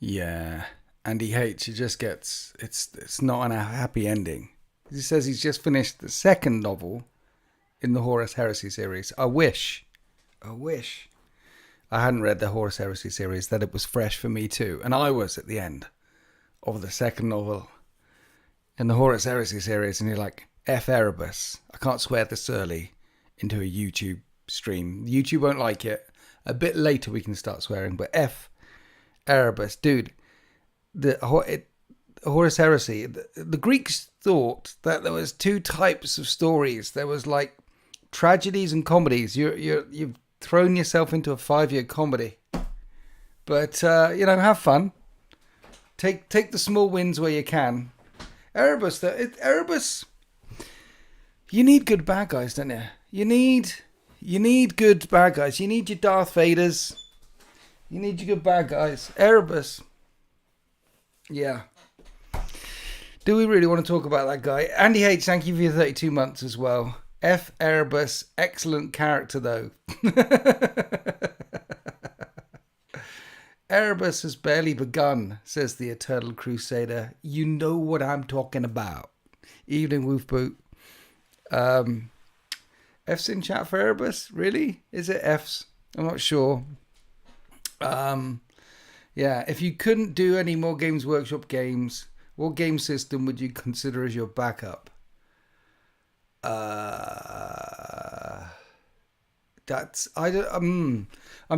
Yeah. Andy H. It just gets it's not a happy ending. He says he's just finished the second novel in the Horus Heresy series. I wish I hadn't read the Horus Heresy series, that it was fresh for me too. And I was at the end of the second novel in the Horus Heresy series, and you're like, F Arabus. I can't swear this early into a YouTube stream. YouTube won't like it. A bit later we can start swearing, but F Arabus. Dude, the Horus Heresy, the Greeks thought that there was two types of stories. There was like tragedies and comedies. You've thrown yourself into a 5-year comedy. But, have fun. Take the small wins where you can. Erebus, you need good bad guys, don't you? You need good bad guys. You need your Darth Vaders. You need your good bad guys. Erebus. Yeah. Do we really want to talk about that guy? Andy H, thank you for your 32 months as well. F. Arabus, excellent character though. Arabus has barely begun, says the Eternal Crusader. You know what I'm talking about. Evening, Wolf Boot. F's in chat for Arabus? Really? Is it F's? I'm not sure. Yeah, if you couldn't do any more Games Workshop games, what game system would you consider as your backup? I'm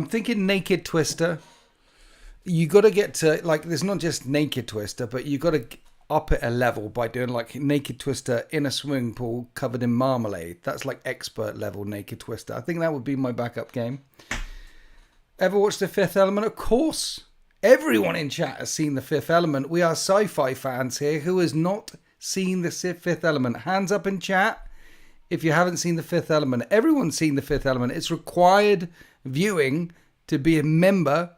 thinking Naked Twister. You got to get to, like, there's not just Naked Twister, but you got to up it a level by doing like Naked Twister in a swimming pool covered in marmalade. That's like expert level Naked Twister. I think that would be my backup game. Ever watched The Fifth Element? Of course. Everyone in chat has seen The Fifth Element. We are sci-fi fans here. Who has not seen The Fifth Element? Hands up in chat if you haven't seen The Fifth Element. Everyone's seen The Fifth Element. It's required viewing to be a member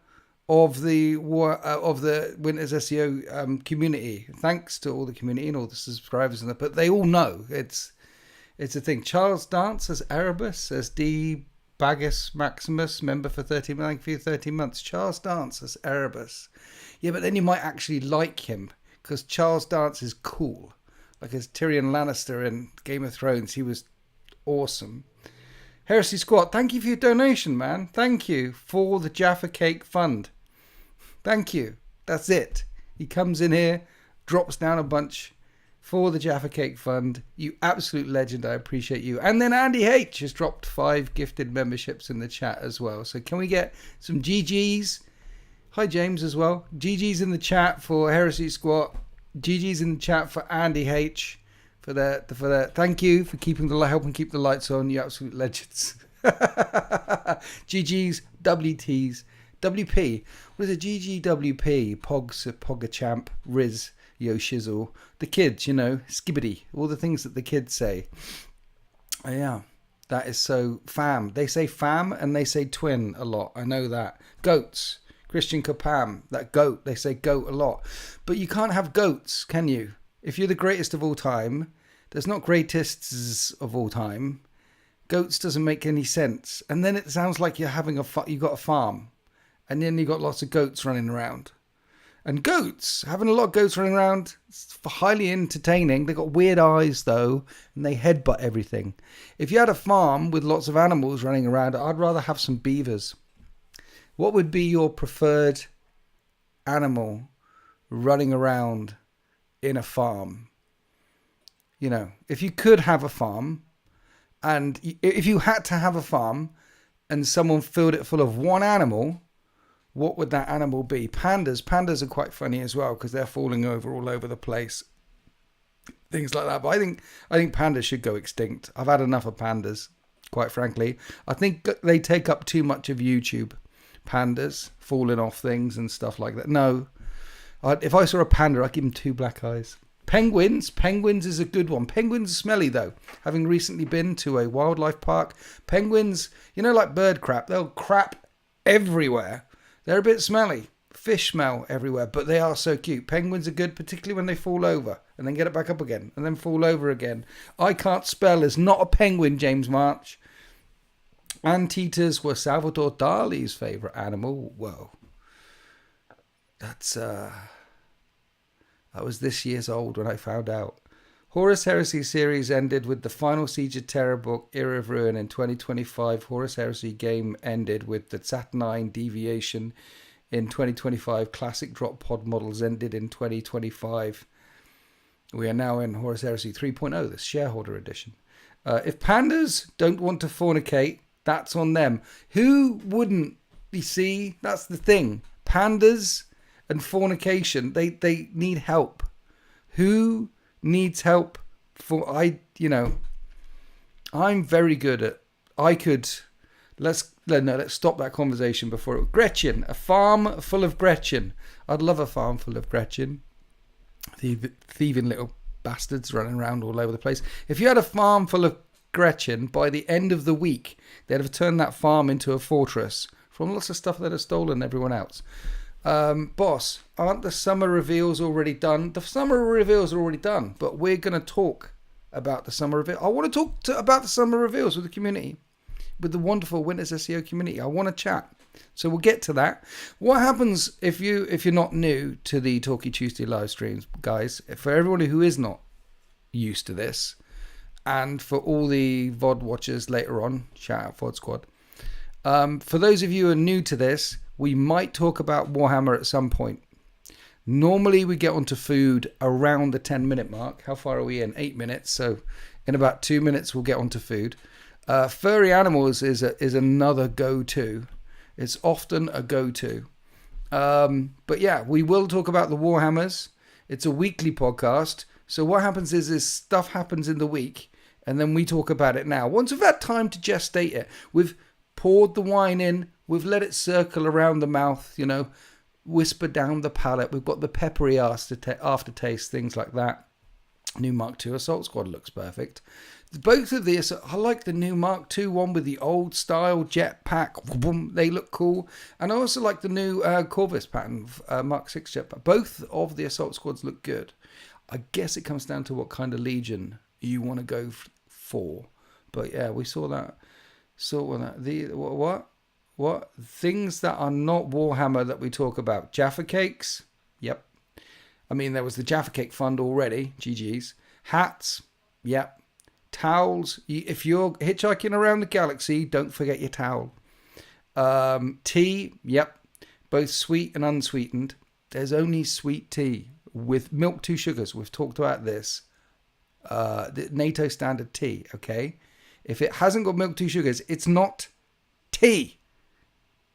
of the Winters SEO community. Thanks to all the community and all the subscribers and that, but they all know it's a thing. Charles Dance as Arabus, as D Bagus Maximus, member for 13 months. Thank you for 13 months. Charles Dance as Arabus. Yeah, but then you might actually like him because Charles Dance is cool. Like as Tyrion Lannister in Game of Thrones, he was awesome. Heresy Squad, thank you for your donation, man. Thank you for the Jaffa Cake Fund. Thank you. That's it. He comes in here, drops down a bunch for the Jaffa Cake Fund. You absolute legend. I appreciate you. And then Andy H has dropped 5 gifted memberships in the chat as well. So can we get some GGs? Hi, James, as well. GGs in the chat for Heresy Squad. GGs in the chat for Andy H. For that. Thank you for helping keep the lights on. You absolute legends. GGs, WTs. WP. What is it? GGWP, Pogs, Pogachamp, Riz, Yo Shizzle. The kids, Skibbity. All the things that the kids say. Yeah, that is so fam. They say fam and they say twin a lot. I know that. Goats. Christian Kapam. That goat. They say goat a lot. But you can't have goats, can you? If you're the greatest of all time, there's not greatests of all time. Goats doesn't make any sense. And then it sounds like you're having you got a farm. And then you got lots of goats running around. And goats, having a lot of goats running around, it's highly entertaining. They got weird eyes though, and they headbutt everything. If you had a farm with lots of animals running around, I'd rather have some beavers. What would be your preferred animal running around in a farm? If you could have a farm, and if you had to have a farm, and someone filled it full of one animal, what would that animal be? Pandas are quite funny as well because they're falling over all over the place. Things like that. But I think pandas should go extinct. I've had enough of pandas, quite frankly. I think they take up too much of YouTube. Pandas falling off things and stuff like that. No. If I saw a panda, I'd give him 2 black eyes. Penguins is a good one. Penguins are smelly though. Having recently been to a wildlife park, penguins, like bird crap, they'll crap everywhere. They're a bit smelly. Fish smell everywhere, but they are so cute. Penguins are good, particularly when they fall over and then get it back up again and then fall over again. I can't spell is not a penguin, James March. Anteaters were Salvador Dali's favourite animal. Whoa. I was this year's old when I found out. Horus Heresy series ended with the final Siege of Terror book, Era of Ruin. In 2025, Horus Heresy game ended with the Saturnine Deviation. In 2025, Classic Drop Pod models ended in 2025. We are now in Horus Heresy 3.0, the shareholder edition. If pandas don't want to fornicate, that's on them. Who wouldn't? You see, that's the thing. Pandas and fornication, they need help. Who needs help? I'm very good at. Let's stop that conversation before it. Gretchen, a farm full of Gretchen. I'd love a farm full of Gretchen. Thieving little bastards running around all over the place. If you had a farm full of Gretchen, by the end of the week, they'd have turned that farm into a fortress from lots of stuff they'd have stolen everyone else. Boss, aren't the summer reveals already done? The summer reveals are already done, but we're going to talk about the summer reveal. I want to talk about the summer reveals with the community, with the wonderful Winters SEO community. I want to chat. So we'll get to that. What happens if you're not new to the Talkie Tuesday live streams, guys? For everyone who is not used to this, and for all the VOD watchers later on, shout out VOD Squad. For those of you who are new to this, we might talk about Warhammer at some point. Normally we get onto food around the 10-minute mark. How far are we in? 8 minutes. So in about 2 minutes we'll get onto food. Furry animals is another go-to. It's often a go-to. But yeah, we will talk about the Warhammers. It's a weekly podcast. So what happens is stuff happens in the week, and then we talk about it now. Once we've had time to gestate it, we've poured the wine in, we've let it circle around the mouth, whisper down the palate. We've got the peppery aftertaste, things like that. New Mark II Assault Squad looks perfect. Both of these, I like the new Mark II one with the old style jetpack. They look cool. And I also like the new Corvus pattern, Mark VI jetpack. Both of the Assault Squads look good. I guess it comes down to what kind of Legion you want to go for. But yeah, we saw that. What? Things that are not Warhammer that we talk about. Jaffa cakes. Yep. I mean, there was the Jaffa cake fund already. GG's. Hats. Yep. Towels. If you're hitchhiking around the galaxy, don't forget your towel. Tea. Yep. Both sweet and unsweetened. There's only sweet tea with milk, 2 sugars. We've talked about this. The NATO standard tea. Okay. If it hasn't got milk, 2 sugars, it's not tea.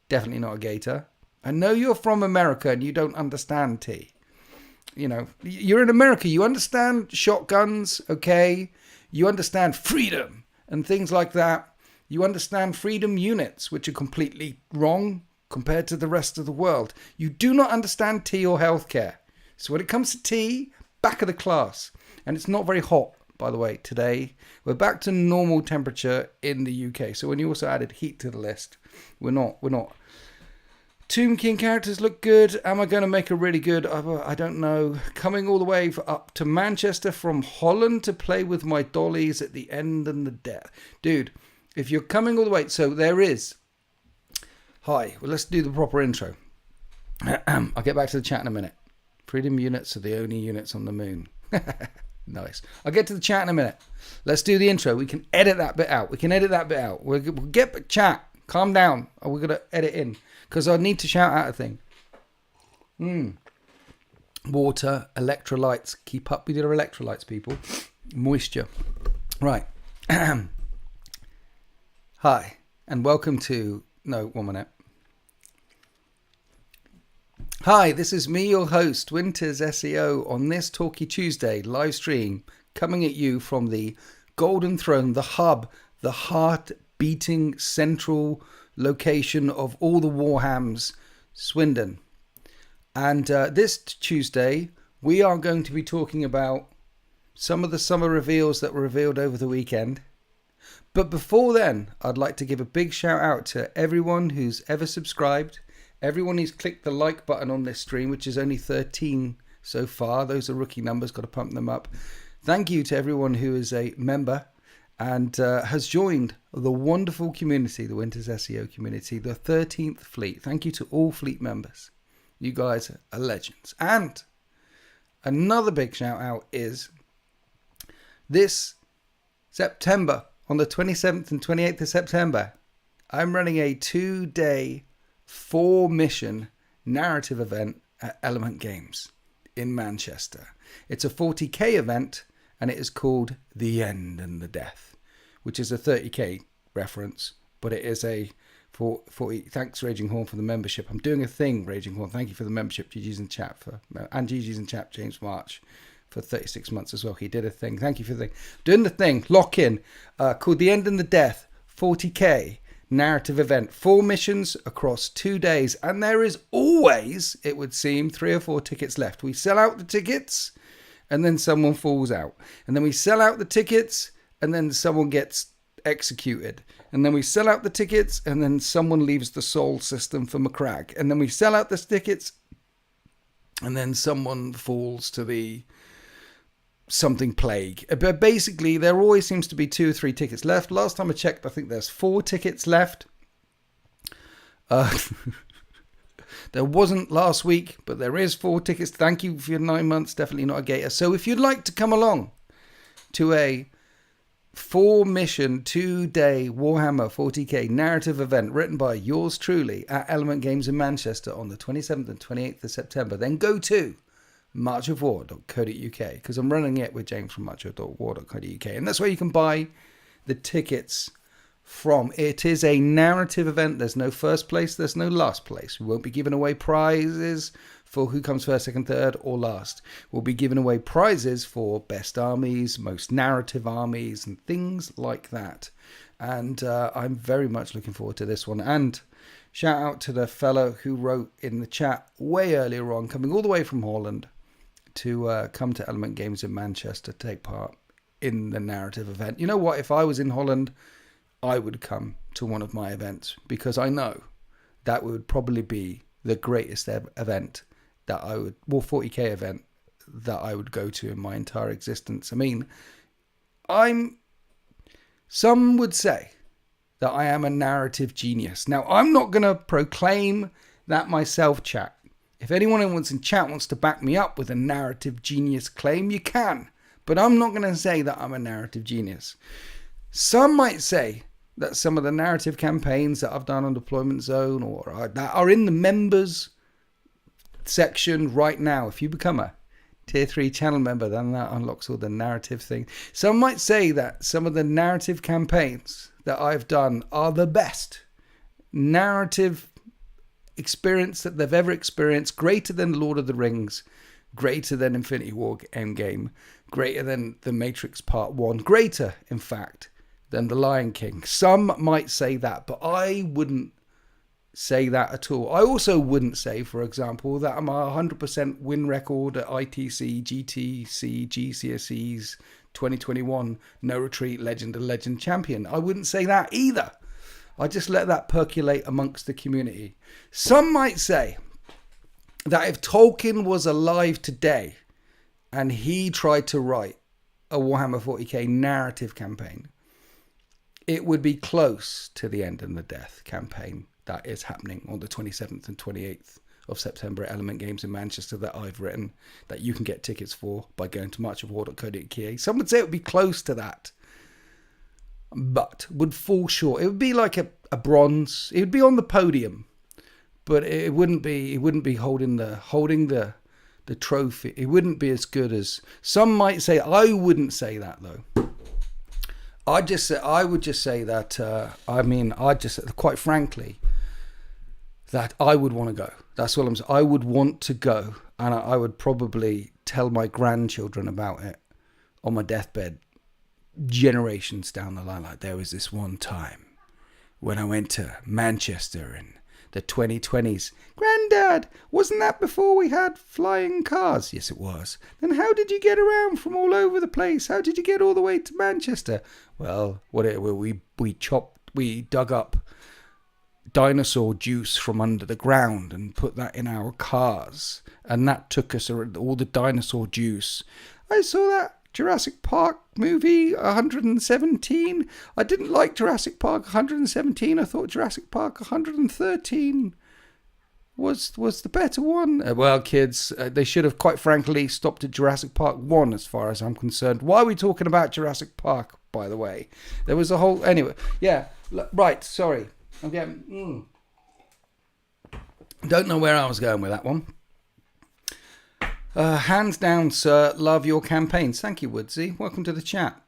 Definitely not a gator. I know you're from America and you don't understand tea. You're in America. You understand shotguns, okay? You understand freedom and things like that. You understand freedom units, which are completely wrong compared to the rest of the world. You do not understand tea or healthcare. So when it comes to tea, back of the class. And it's not very hot, by the way, today. We're back to normal temperature in the UK. So when you also added heat to the list, we're not. Tomb King characters look good. Am I going to make a really good? I don't know. Coming all the way up to Manchester from Holland to play with my dollies at the end and the death. Dude, if you're coming all the way, so there is. Hi, well, let's do the proper intro. I'll get back to the chat in a minute. Freedom units are the only units on the moon. Nice. I'll get to the chat in a minute. Let's do the intro. We can edit that bit out. We'll get chat. Calm down. We're going to edit in. Because I need to shout out a thing. Water, electrolytes. Keep up with your electrolytes, people. Moisture. Right. Hi. And welcome to... No, 1 minute. Hi, this is me, your host, Winters SEO, on this Talkie Tuesday live stream, coming at you from the Golden Throne, the hub, the heart-beating central location of all the Warhams, Swindon. And this Tuesday, we are going to be talking about some of the summer reveals that were revealed over the weekend. But before then, I'd like to give a big shout out to everyone who's ever subscribed, everyone who's clicked the like button on this stream, which is only 13 so far. Those are rookie numbers, got to pump them up. Thank you to everyone who is a member and has joined the wonderful community, the Winters SEO community, the 13th Fleet. Thank you to all fleet members. You guys are legends. And another big shout out is this September, on the 27th and 28th of September, I'm running a 2-day, 4-mission narrative event at Element Games in Manchester. It's a 40k event, and it is called The End and the Death, which is a 30k reference, but it is a 40. Thanks, Raging Horn, for the membership. I'm doing a thing, Raging Horn. Thank you for the membership. GG's in chat and GG's in chat, James March, for 36 months as well. He did a thing. Thank you for the thing. Doing the thing, lock in, called The End and the Death, 40k narrative event. 4 missions across 2 days. And there is always, it would seem, 3 or 4 tickets left. We sell out the tickets, and then someone falls out. And then we sell out the tickets, and then someone gets executed. And then we sell out the tickets, and then someone leaves the soul system for McCrag. And then we sell out the tickets, and then someone falls to the something plague. But basically, there always seems to be 2 or 3 tickets left. Last time I checked, I think there's 4 tickets left. There wasn't last week, but there is 4 tickets. Thank you for your 9 months. Definitely not a gator. So if you'd like to come along to a 4-mission, 2-day Warhammer 40k narrative event written by yours truly at Element Games in Manchester on the 27th and 28th of September, then go to marchofwar.co.uk, because I'm running it with James from marchofwar.co.uk, and that's where you can buy the tickets from. It is a narrative event. There's no first place, there's no last place. We won't be giving away prizes for who comes first, second, third, or last. We'll be giving away prizes for best armies, most narrative armies, and things like that. And I'm very much looking forward to this one. And shout out to the fellow who wrote in the chat way earlier on, coming all the way from Holland to come to Element Games in Manchester to take part in the narrative event. You know what? If I was in Holland, I would come to one of my events, because I know that would probably be the greatest event that I would, 40k event that I would go to in my entire existence. I mean, some would say that I am a narrative genius. Now, I'm not going to proclaim that myself, chat. If anyone in chat wants to back me up with a narrative genius claim, you can. But I'm not going to say that I'm a narrative genius. Some might say that some of the narrative campaigns that I've done on Deployment Zone or that are in the members section right now, if you become a tier 3 channel member, then that unlocks all the narrative thing. Some might say that some of the narrative campaigns that I've done are the best narrative experience that they've ever experienced, greater than Lord of the Rings, greater than Infinity War Endgame, greater than The Matrix Part 1, greater, in fact, than The Lion King. Some might say that, but I wouldn't say that at all. I also wouldn't say, for example, that I'm a 100% win record at ITC, GTC, GCSEs 2021, No Retreat, Legend of Legend champion. I wouldn't say that either. I just let that percolate amongst the community. Some might say that if Tolkien was alive today and he tried to write a Warhammer 40k narrative campaign, it would be close to the End and the Death campaign that is happening on the 27th and 28th of September at Element Games in Manchester that I've written, that you can get tickets for by going to marchofwar.co.uk. Some would say it would be close to that, but would fall short. It would be like a bronze. It would be on the podium, but it wouldn't be holding the trophy. It wouldn't be as good as some might say. I wouldn't say that though. I would just say that. Quite frankly, that I would want to go. That's what I'm saying. I would want to go, and I would probably tell my grandchildren about it on my deathbed, generations down the line. Like, there was this one time when I went to Manchester in the 2020s. Granddad, wasn't that before we had flying cars? Yes, it was. Then how did you get around from all over the place? How did you get all the way to Manchester? Well, we dug up dinosaur juice from under the ground and put that in our cars, and that took us all the dinosaur juice. I saw that Jurassic Park movie 117. I didn't like Jurassic Park 117. I thought Jurassic Park 113 was the better one. Well, kids, they should have, quite frankly, stopped at Jurassic Park 1 as far as I'm concerned. Why are we talking about Jurassic Park, by the way? There was a whole... Anyway, yeah, right, sorry. Okay. Don't know where I was going with that one. Hands down, sir. Love your campaigns. Thank you, Woodsy. Welcome to the chat.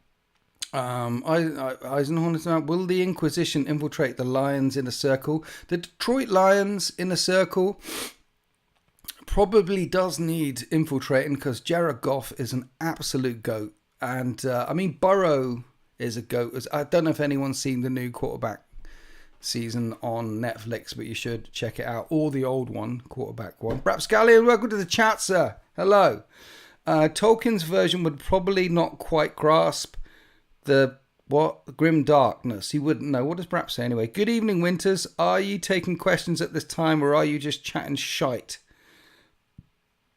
Eisenhorn, will the Inquisition infiltrate the Lions in a circle? The Detroit Lions in a circle probably does need infiltrating because Jared Goff is an absolute goat. And, I mean, Burrow is a goat. I don't know if anyone's seen the new quarterback season on Netflix, but you should check it out. Or the old one, quarterback one. Rapscallion, welcome to the chat, sir. Hello. Tolkien's version would probably not quite grasp the grim darkness. He wouldn't know. What does Brap say anyway? Good evening, Winters. Are you taking questions at this time, or are you just chatting shite?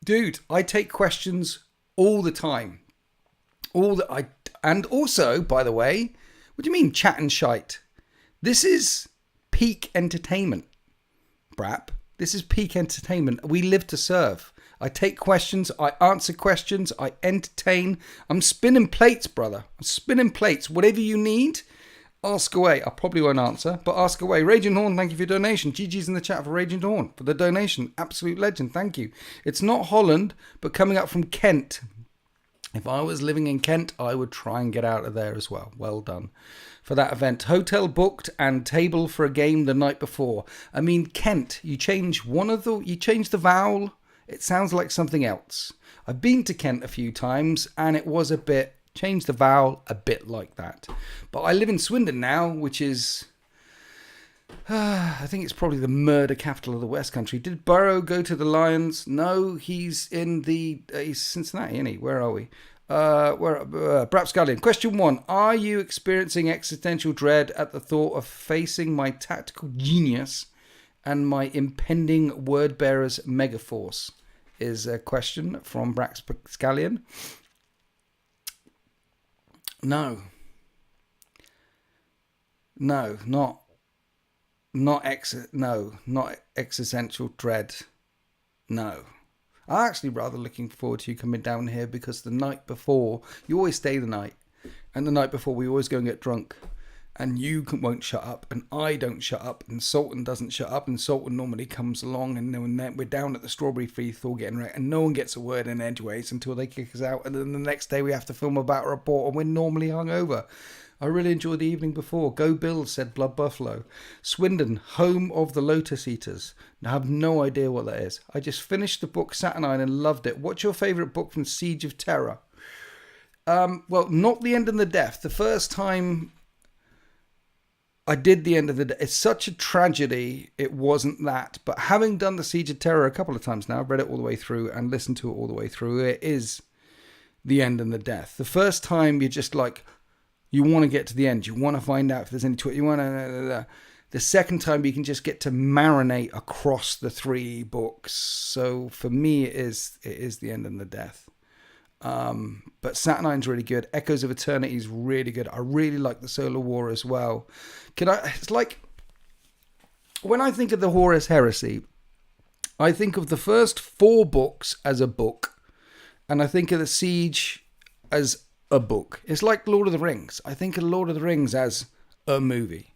Dude, I take questions all the time. And also, by the way, what do you mean chatting shite? This is peak entertainment, Brap. This is peak entertainment. We live to serve. I take questions, I answer questions, I entertain. I'm spinning plates, brother. I'm spinning plates. Whatever you need, ask away. I probably won't answer, but ask away. Raging Horn, thank you for your donation. GG's in the chat for Raging Horn for the donation. Absolute legend, thank you. It's not Holland, but coming up from Kent. If I was living in Kent, I would try and get out of there as well. Well done for that event. Hotel booked and table for a game the night before. I mean, Kent, you change the vowel. It sounds like something else. I've been to Kent a few times and it was change the vowel a bit like that. But I live in Swindon now, which is, I think it's probably the murder capital of the West Country. Did Burrow go to the Lions? No, he's in he's Cincinnati, isn't he? Where are we? Brap Scullion. Question 1. Are you experiencing existential dread at the thought of facing my tactical genius and my impending word bearer's megaforce? Is a question from Brax Scallion. No, not existential dread. No. I'm actually rather looking forward to you coming down here because the night before, you always stay the night, and the night before we always go and get drunk. And you won't shut up, and I don't shut up, and Sultan doesn't shut up, and Sultan normally comes along, and then we're down at the Strawberry Feast all getting ready, and no one gets a word in edgeways until they kick us out, and then the next day we have to film about a report, and we're normally hungover. I really enjoyed the evening before. Go Bills, said Blood Buffalo. Swindon, home of the Lotus Eaters. I have no idea what that is. I just finished the book Saturnine and loved it. What's your favourite book from Siege of Terror? Well, not The End and the Death. The first time I did The End of the Day. It's such a tragedy, it wasn't that. But having done the Siege of Terror a couple of times now, I've read it all the way through and listened to it all the way through, it is The End and the Death. The first time you're just like, you want to get to the end. You want to find out if there's any twist. You want to... The second time you can just get to marinate across the 3 books. So for me, it is The End and the Death. But Saturnine's really good. Echoes of Eternity is really good. I really like the Solar War as well. It's like when I think of the Horus Heresy, I think of the first 4 books as a book, and I think of the Siege as a book. It's like Lord of the Rings. I think of Lord of the Rings as a movie.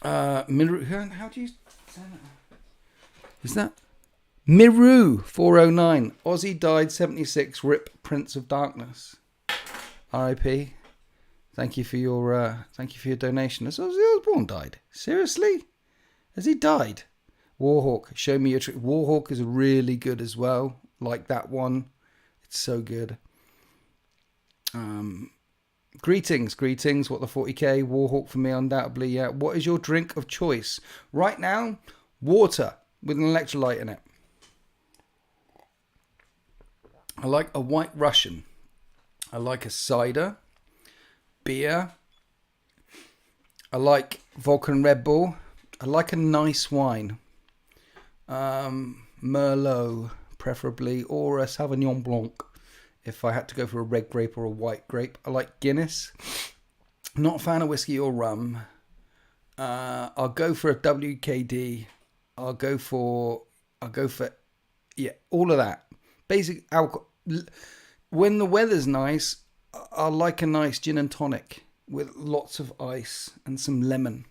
How do you say that? Is that Miru 409? Aussie died 76. Rip Prince of Darkness. R.I.P. Thank you for your donation. Has Ozzy Osbourne died? Seriously? Has he died? Warhawk, show me your trick. Warhawk is really good as well. Like that one. It's so good. Greetings. What the 40k? Warhawk for me, undoubtedly. Yeah. What is your drink of choice? Right now, water with an electrolyte in it. I like a White Russian. I like a cider. Beer. I like Vulcan Red Bull. I like a nice wine. Merlot, preferably, or a Sauvignon Blanc. If I had to go for a red grape or a white grape. I like Guinness. Not a fan of whiskey or rum. I'll go for a WKD I'll go for yeah, all of that. Basic alcohol. When the weather's nice, I like a nice gin and tonic with lots of ice and some lemon.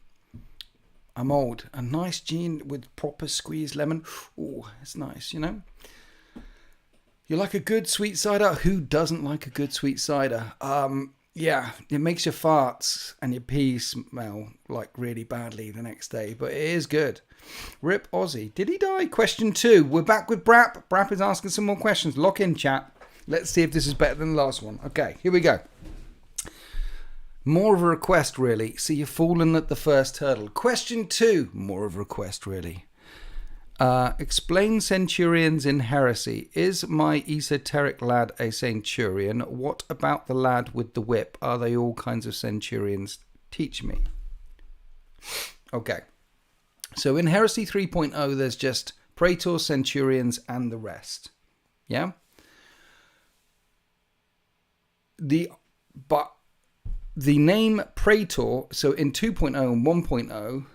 I'm old. A nice gin with proper squeezed lemon. Oh, it's nice, you know. You like a good sweet cider? Who doesn't like a good sweet cider? Yeah, it makes your farts and your pee smell like really badly the next day, but it is good. Rip Aussie. Did he die? Question 2. We're back with Brap. Brap is asking some more questions. Lock in, chat. Let's see if this is better than the last one. Okay, here we go. More of a request, really. So you've fallen at the first hurdle. Question 2. More of a request, really. Explain Centurions in Heresy. Is my esoteric lad a Centurion? What about the lad with the whip? Are they all kinds of Centurions? Teach me. Okay. So in Heresy 3.0, there's just Praetors, Centurions, and the rest. Yeah? But the name Praetor, so in 2.0 and 1.0,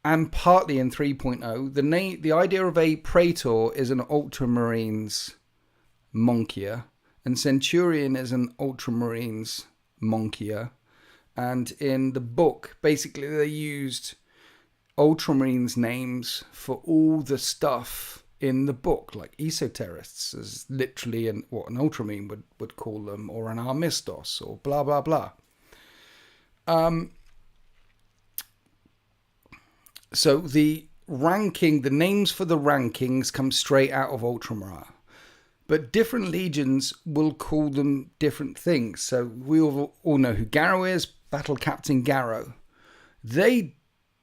and partly in 3.0, the idea of a Praetor is an Ultramarines Monkia, and Centurion is an Ultramarines Monkia. And in the book, basically they used Ultramarines names for all the stuff in the book, like esoterists is literally what an Ultramarine would call them, or an Armistos, or blah blah blah. So the names for the rankings come straight out of Ultramar. But different legions will call them different things. So we all know who Garrow is, Battle Captain Garrow.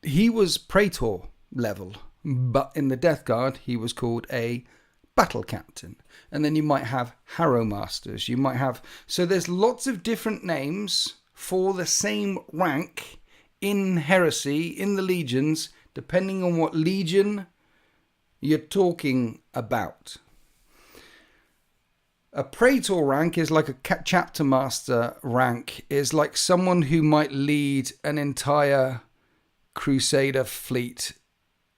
He was Praetor level, but in the Death Guard, he was called a Battle Captain. And then you might have Harrow Masters. You might have... So there's lots of different names for the same rank in Heresy, in the legions, depending on what legion you're talking about. A Praetor rank is like a chapter master rank, is like someone who might lead an entire Crusader fleet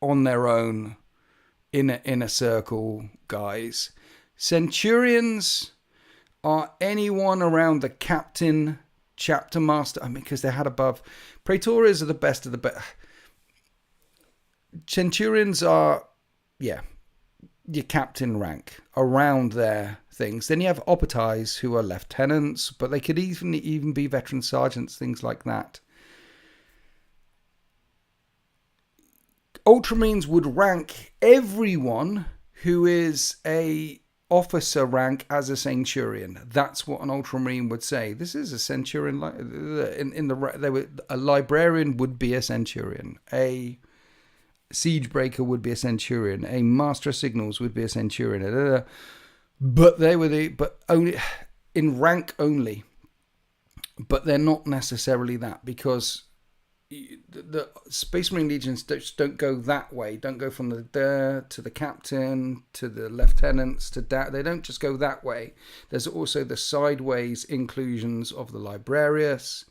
on their own in a circle, guys. Centurions are anyone around the captain, chapter master, because they had above. Praetors are the best of the best. Centurions are, your captain rank around their things. Then you have operatives who are lieutenants, but they could even be veteran sergeants, things like that. Ultramarines would rank everyone who is a officer rank as a Centurion. That's what an Ultramarine would say. This is a Centurion. A librarian would be a Centurion. A Siegebreaker would be a Centurion. A Master of Signals would be a Centurion. But they were but only in rank only. But they're not necessarily that, because the Space Marine legions don't go that way. Don't go from the to the captain to the lieutenants to that. They don't just go that way. There's also the sideways inclusions of the Librarius,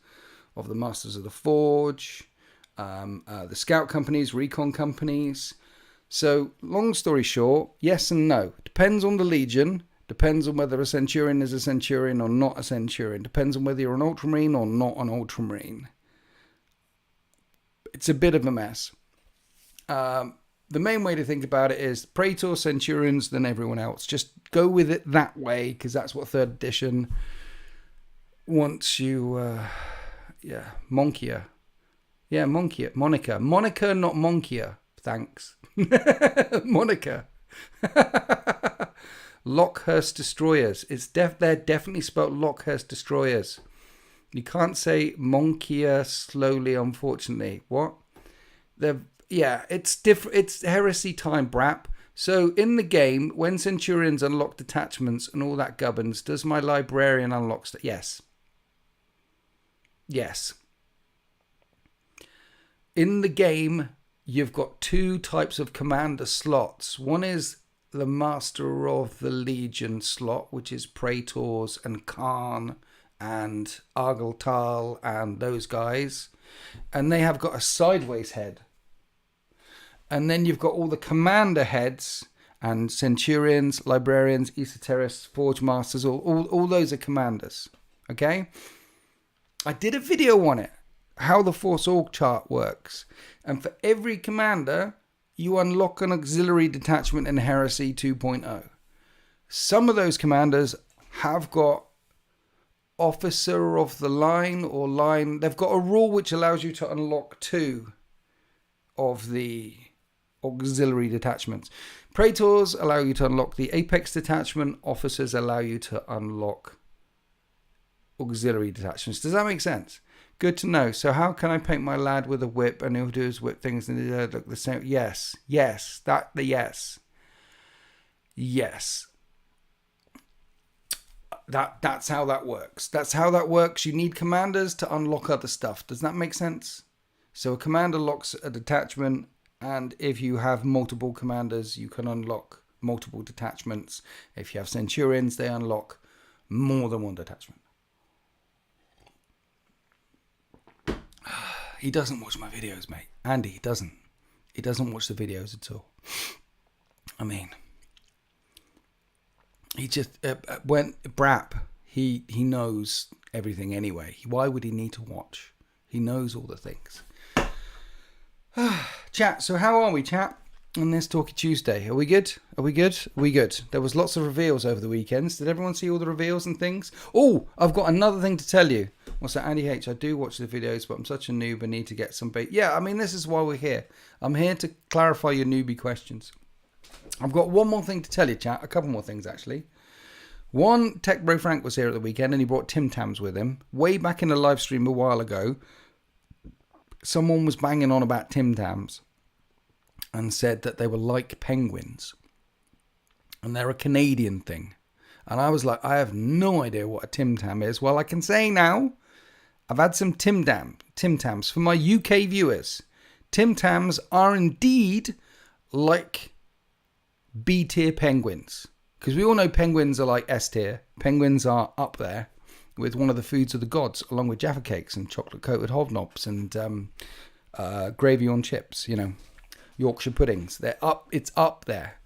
of the Masters of the Forge, the scout companies, recon companies. So, long story short, yes and no. Depends on the legion. Depends on whether a Centurion is a Centurion or not a Centurion. Depends on whether you're an Ultramarine or not an Ultramarine. It's a bit of a mess. The main way to think about it is Praetor, Centurions, then everyone else. Just go with it that way, because that's what 3rd edition wants you... Monkia. Yeah, Monkia. Monica, not Monkia. Thanks. Monica. Lockhurst Destroyers. They're definitely spelled Lockhurst Destroyers. You can't say Monkia slowly, unfortunately. What? It's different. It's Heresy time, Brap. So in the game, when Centurions unlock detachments and all that gubbins, does my librarian unlock? Yes. Yes. In the game, you've got 2 types of commander slots. One is the Master of the Legion slot, which is Praetors and Khan and Argyltal and those guys. And they have got a sideways head. And then you've got all the commander heads and Centurions, Librarians, Esoterists, Forge Masters, all those are commanders. Okay? I did a video on it, how the Force org chart works. And for every commander, you unlock an auxiliary detachment in Heresy 2.0. Some of those commanders have got officer of the line or line. They've got a rule which allows you to unlock 2 of the auxiliary detachments. Traitors allow you to unlock the apex detachment. Officers allow you to unlock auxiliary detachments. Does that make sense? Good to know. So how can I paint my lad with a whip and he'll do his whip things and they look the same? Yes. Yes. Yes. That's how that works. That's how that works. You need commanders to unlock other stuff. Does that make sense? So a commander locks a detachment, and if you have multiple commanders, you can unlock multiple detachments. If you have Centurions, they unlock more than one detachment. He doesn't watch my videos, mate. Andy, he doesn't. He doesn't watch the videos at all. I mean, he just when Brap, he knows everything anyway. Why would he need to watch? He knows all the things. Chat. So how are we, chat? On this Talky Tuesday, are we good? Are we good? Are we good? There was lots of reveals over the weekends. Did everyone see all the reveals and things? Oh, I've got another thing to tell you. What's that, Andy H? I do watch the videos, but I'm such a noob. I need to get some bait. Yeah, I mean, this is why we're here. I'm here to clarify your newbie questions. I've got one more thing to tell you, chat. A couple more things, actually. One, Tech Bro Frank was here at the weekend, and he brought Tams with him. Way back in the live stream a while ago, someone was banging on about Tams and said that they were like penguins. And they're a Canadian thing. And I was like, I have no idea what a Tam is. Well, I can say now, I've had some Tams for my UK viewers. Tams are indeed like B-tier penguins. Because we all know penguins are like S-tier. Penguins are up there with one of the foods of the gods, along with Jaffa cakes and chocolate-coated hobnobs and gravy on chips, you know, Yorkshire puddings. They're up. It's up there.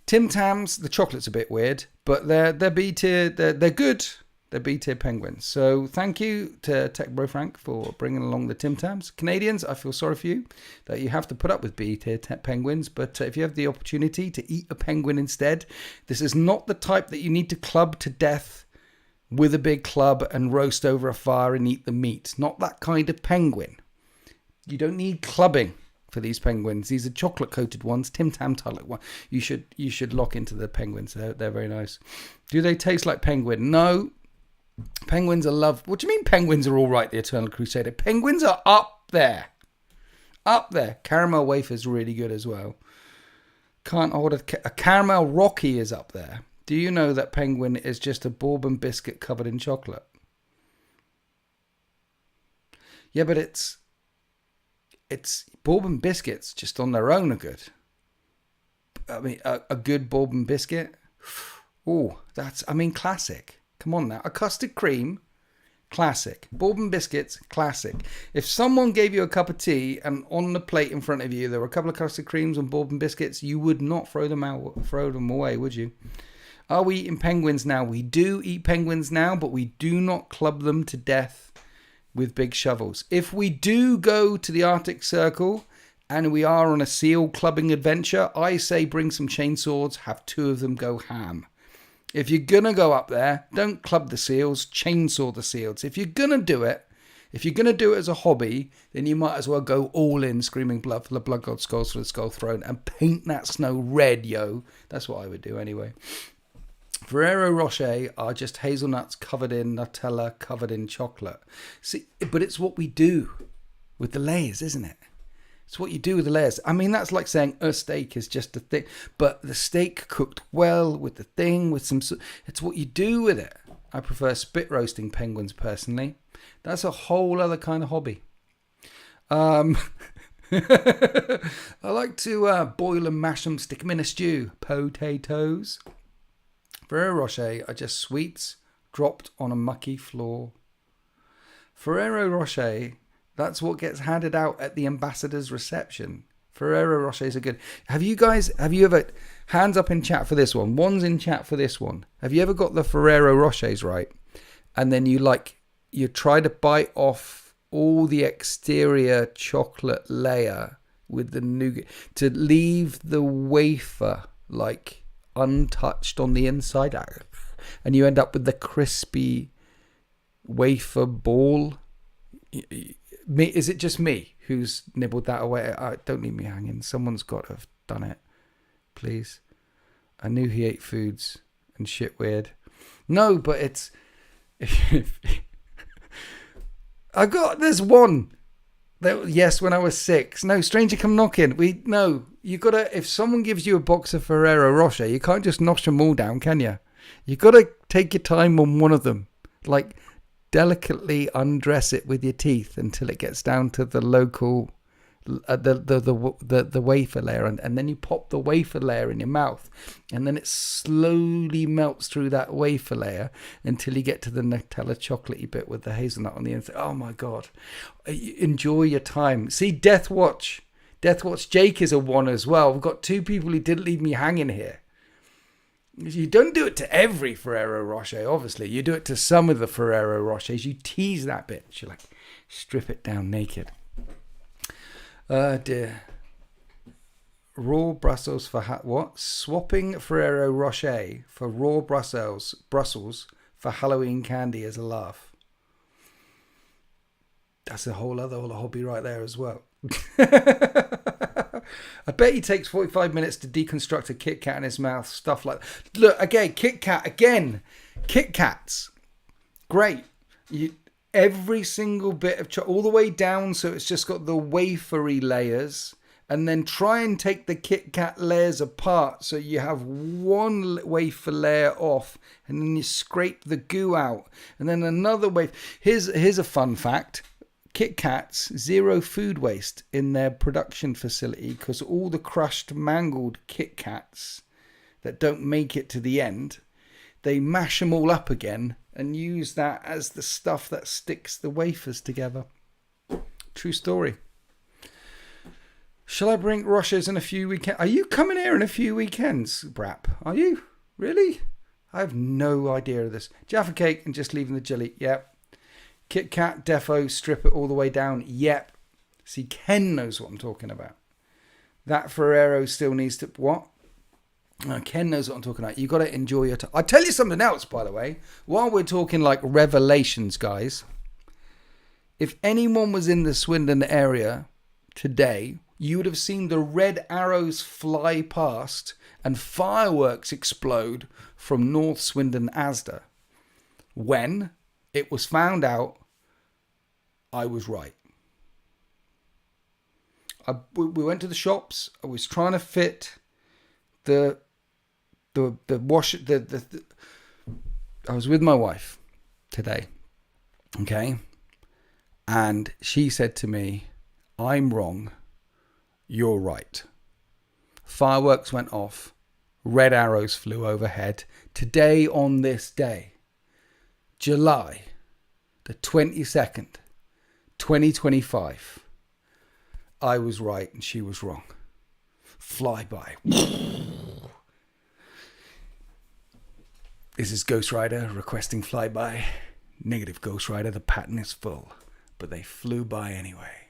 Tams, the chocolate's a bit weird, but they're B-tier. They're good. They're B-tier penguins. So thank you to Tech Bro Frank for bringing along the Tams. Canadians, I feel sorry for you that you have to put up with B-tier penguins, but if you have the opportunity to eat a penguin instead, this is not the type that you need to club to death with a big club and roast over a fire and eat the meat. Not that kind of penguin. You don't need clubbing for these penguins. These are chocolate-coated ones, Tam type one. You should lock into the penguins. They're very nice. Do they taste like penguin? No. Penguins are loved. What do you mean penguins are all right, the Eternal Crusader? Penguins are up there. Up there. Caramel wafer's really good as well. Can't hold a caramel Rocky is up there. Do you know that penguin is just a bourbon biscuit covered in chocolate? Yeah, but it's bourbon biscuits just on their own are good. I mean, a good bourbon biscuit. Oh, classic. Come on now. A custard cream, classic. Bourbon biscuits, classic. If someone gave you a cup of tea and on the plate in front of you there were a couple of custard creams and bourbon biscuits, you would not throw them away, would you? Are we eating penguins now? We do eat penguins now, but we do not club them to death with big shovels. If we do go to the Arctic Circle and we are on a seal clubbing adventure, I say bring some chainsaws, have 2 of them go ham. If you're going to go up there, don't club the seals, chainsaw the seals. If you're going to do it as a hobby, then you might as well go all in, screaming blood for the blood god, skulls for the skull throne, and paint that snow red, yo. That's what I would do anyway. Ferrero Rocher are just hazelnuts covered in Nutella, covered in chocolate. See, but it's what we do with the layers, isn't it? It's what you do with the layers. I mean, that's like saying a steak is just a thing, but the steak cooked well with the thing, with some, it's what you do with it. I prefer spit roasting penguins personally. That's a whole other kind of hobby. I like to boil and mash them, stick them in a stew. Potatoes. Ferrero Rocher are just sweets dropped on a mucky floor. Ferrero Rocher, that's what gets handed out at the ambassador's reception. Ferrero Rochers are good. Have you ever, hands up in chat for this one, one's in chat for this one. Have you ever got the Ferrero Rochers right? And then you try to bite off all the exterior chocolate layer with the nougat to leave the wafer like untouched on the inside, and you end up with the crispy wafer ball. Is it just me who's nibbled that away? Don't leave me hanging. Someone's got to have done it, please. I knew he ate foods and shit weird. No, but it's there's one. Yes, when I was 6. No, stranger come knocking. You gotta, if someone gives you a box of Ferrero Rocher, you can't just nosh them all down, can you? You gotta take your time on one of them. Like, delicately undress it with your teeth until it gets down to the local, the wafer layer, and then you pop the wafer layer in your mouth, and then it slowly melts through that wafer layer until you get to the Nutella chocolatey bit with the hazelnut on the inside. Oh my god, enjoy your time. See, Death Watch Jake is a 1 as well. We've got 2 people who didn't leave me hanging here. You don't do it to every Ferrero Rocher, obviously. You do it to some of the Ferrero Rochers. You tease that bit. You like strip it down naked. Dear. Raw Brussels for what? Swapping Ferrero Rocher for raw Brussels for Halloween candy is a laugh. That's a whole other hobby right there as well. I bet he takes 45 minutes to deconstruct a Kit Kat in his mouth, stuff like that. Look, again, Kit Kats. Great. Every single bit of all the way down, so it's just got the wafery layers, and then try and take the Kit Kat layers apart so you have one wafer layer off, and then you scrape the goo out, and then another wafer. Here's a fun fact. Kit Kats, 0 food waste in their production facility, because all the crushed, mangled Kit Kats that don't make it to the end, they mash them all up again and use that as the stuff that sticks the wafers together. True story. Shall I bring Rochers in a few weekends? Are you coming here in a few weekends, Brap? Are you? Really? I have no idea of this. Jaffa cake and just leaving the jelly. Yep. Kit Kat, defo, strip it all the way down. Yep. See, Ken knows what I'm talking about. That Ferrero still needs to... What? Ken knows what I'm talking about. You got to enjoy your time. I'll tell you something else, by the way. While we're talking like revelations, guys. If anyone was in the Swindon area today, you would have seen the red arrows fly past and fireworks explode from North Swindon Asda. When it was found out I was right. We went to the shops. I was trying to fit the wash. I was with my wife today, okay, and she said to me, "I'm wrong. You're right." Fireworks went off. Red arrows flew overhead. Today, on this day, July the 22nd, 2025, I was right and she was wrong. Flyby. This is Ghost Rider requesting flyby. Negative, Ghost Rider, the pattern is full, but they flew by anyway.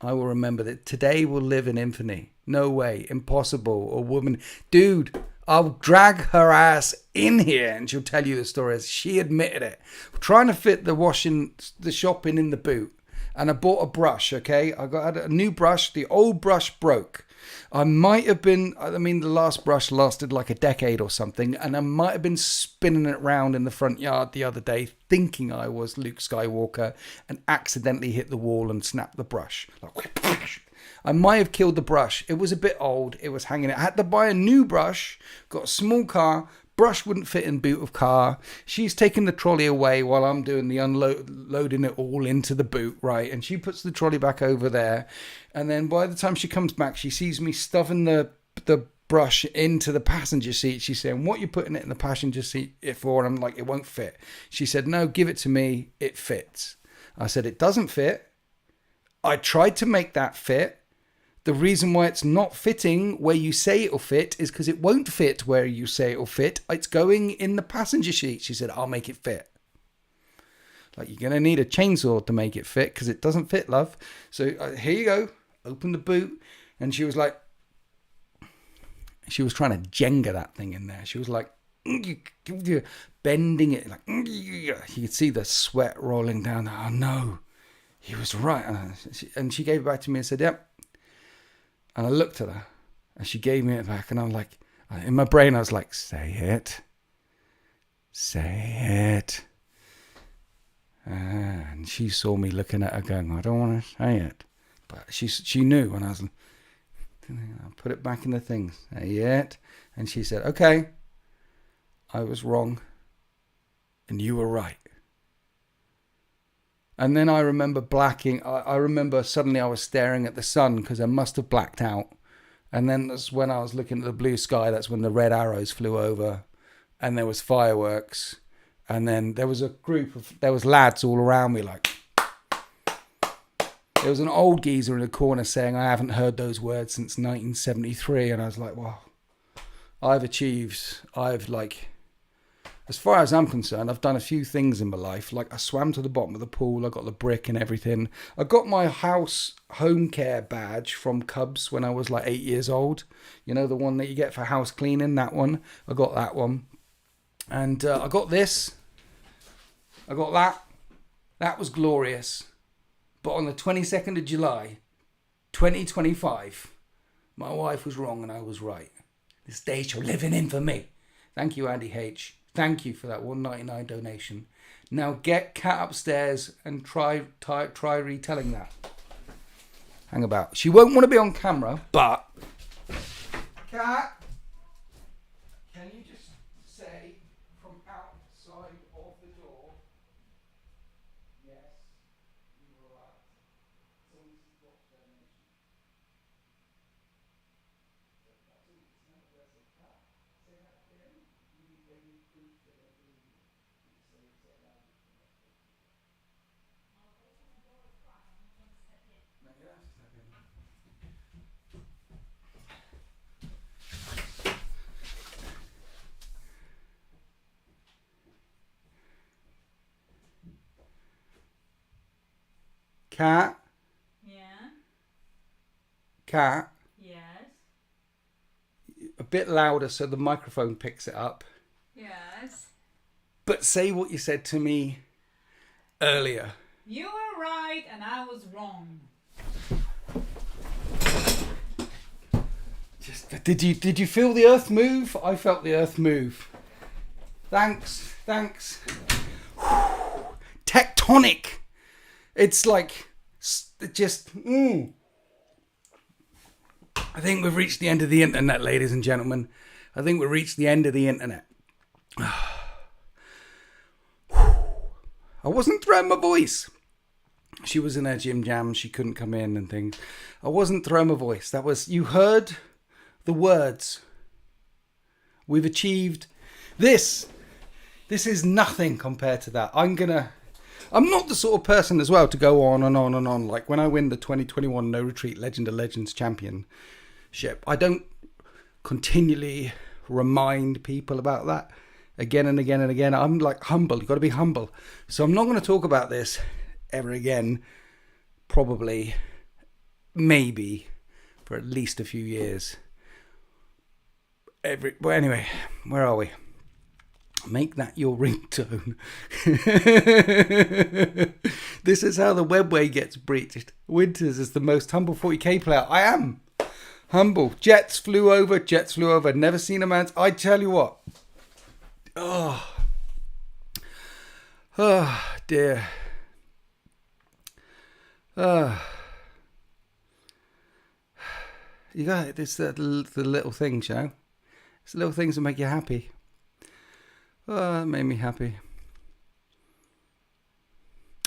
I will remember that today will live in infamy. No way, impossible. A woman, dude, I'll drag her ass in here and she'll tell you the story. She admitted it. We're trying to fit the shopping in the boot. And I bought a brush, okay? I got a new brush. The old brush broke. The last brush lasted like a decade or something. And I might have been spinning it around in the front yard the other day thinking I was Luke Skywalker and accidentally hit the wall and snapped the brush. I might have killed the brush. It was a bit old. It was hanging. I had to buy a new brush. Got a small car. Brush wouldn't fit in boot of car. She's taking the trolley away while I'm doing the loading it all into the boot, right? And she puts the trolley back over there. And then by the time she comes back, she sees me stuffing the brush into the passenger seat. She's saying, "What are you putting it in the passenger seat for?" And I'm like, "It won't fit." She said, "No, give it to me. It fits." I said, "It doesn't fit. I tried to make that fit. The reason why it's not fitting where you say it'll fit is because it won't fit where you say it'll fit. It's going in the passenger seat. She said, I'll make it fit. Like, you're going to need a chainsaw to make it fit because it doesn't fit, love. So here you go. Open the boot. And she was like, she was trying to Jenga that thing in there. She was like, bending it. Like, you could see the sweat rolling down. Oh, no, he was right. And she gave it back to me and said, yep. And I looked at her and she gave me it back. And I'm like, in my brain, I was like, say it. Say it. And she saw me looking at her going, I don't want to say it. But she knew. And I was like, I'll put it back in the thing. Say it. And she said, okay, I was wrong. And you were right. And then I remember blacking. I remember suddenly I was staring at the sun because I must have blacked out. And then that's when I was looking at the blue sky. That's when the red arrows flew over. And there was fireworks. And then there was there was lads all around me like. There was an old geezer in a corner saying, I haven't heard those words since 1973. And I was like, wow, as far as I'm concerned, I've done a few things in my life. Like I swam to the bottom of the pool. I got the brick and everything. I got my house home care badge from Cubs when I was like 8 years old. You know, the one that you get for house cleaning, that one. I got that one. And I got this. I got that. That was glorious. But on the 22nd of July, 2025, my wife was wrong and I was right. This day shall live in infamy. Thank you, Andy H. Thank you for that $1.99 donation. Now get Kat upstairs and try retelling that. Hang about. She won't want to be on camera, but... Kat, can you just say from outside of the door, yes, you were right. Someone's got donation. Say that again. They need proof that they believe you. So you say that. No, you don't have to step in. Cat. Yeah. Cat. Yes. A bit louder so the microphone picks it up. Yes. But say what you said to me earlier. You were right and I was wrong. Did you feel the earth move? I felt the earth move. Thanks. Tectonic. It's like just. I think we've reached the end of the internet, ladies and gentlemen. I think we've reached the end of the internet. I wasn't throwing my voice. She was in her gym jam. She couldn't come in and things. I wasn't throwing my voice. That was, you heard the words. We've achieved this. This is nothing compared to that. I'm not the sort of person as well to go on and on and on. Like when I win the 2021 No Retreat Legend of Legends Championship, I don't continually remind people about that again and again and again. I'm like humble. You've got to be humble. So I'm not going to talk about this ever again. Probably, maybe, for at least a few years. Well, anyway, where are we? Make that your ringtone. This is how the webway gets breached. Winters is the most humble 40k player. I am humble. Jets flew over. Never seen a man's. I tell you what. Oh dear. You got it. It's the little things, you know. It's the little things that make you happy. Oh, it made me happy.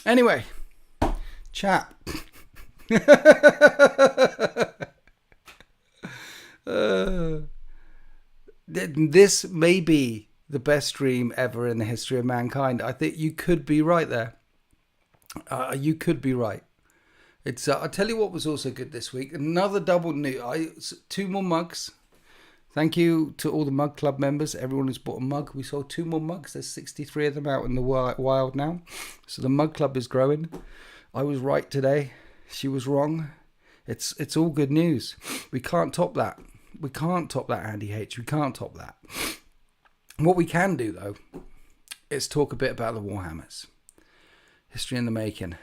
Anyway, chat. This may be the best stream ever in the history of mankind. I think you could be right there. You could be right. It's. I'll tell you what was also good this week. Another double new. 2 more mugs. Thank you to all the Mug Club members. Everyone who's bought a mug. We sold 2 more mugs. There's 63 of them out in the wild now. So the Mug Club is growing. I was right today. She was wrong. It's all good news. We can't top that. We can't top that, Andy H. We can't top that. What we can do, though, is talk a bit about the Warhammers. History in the making.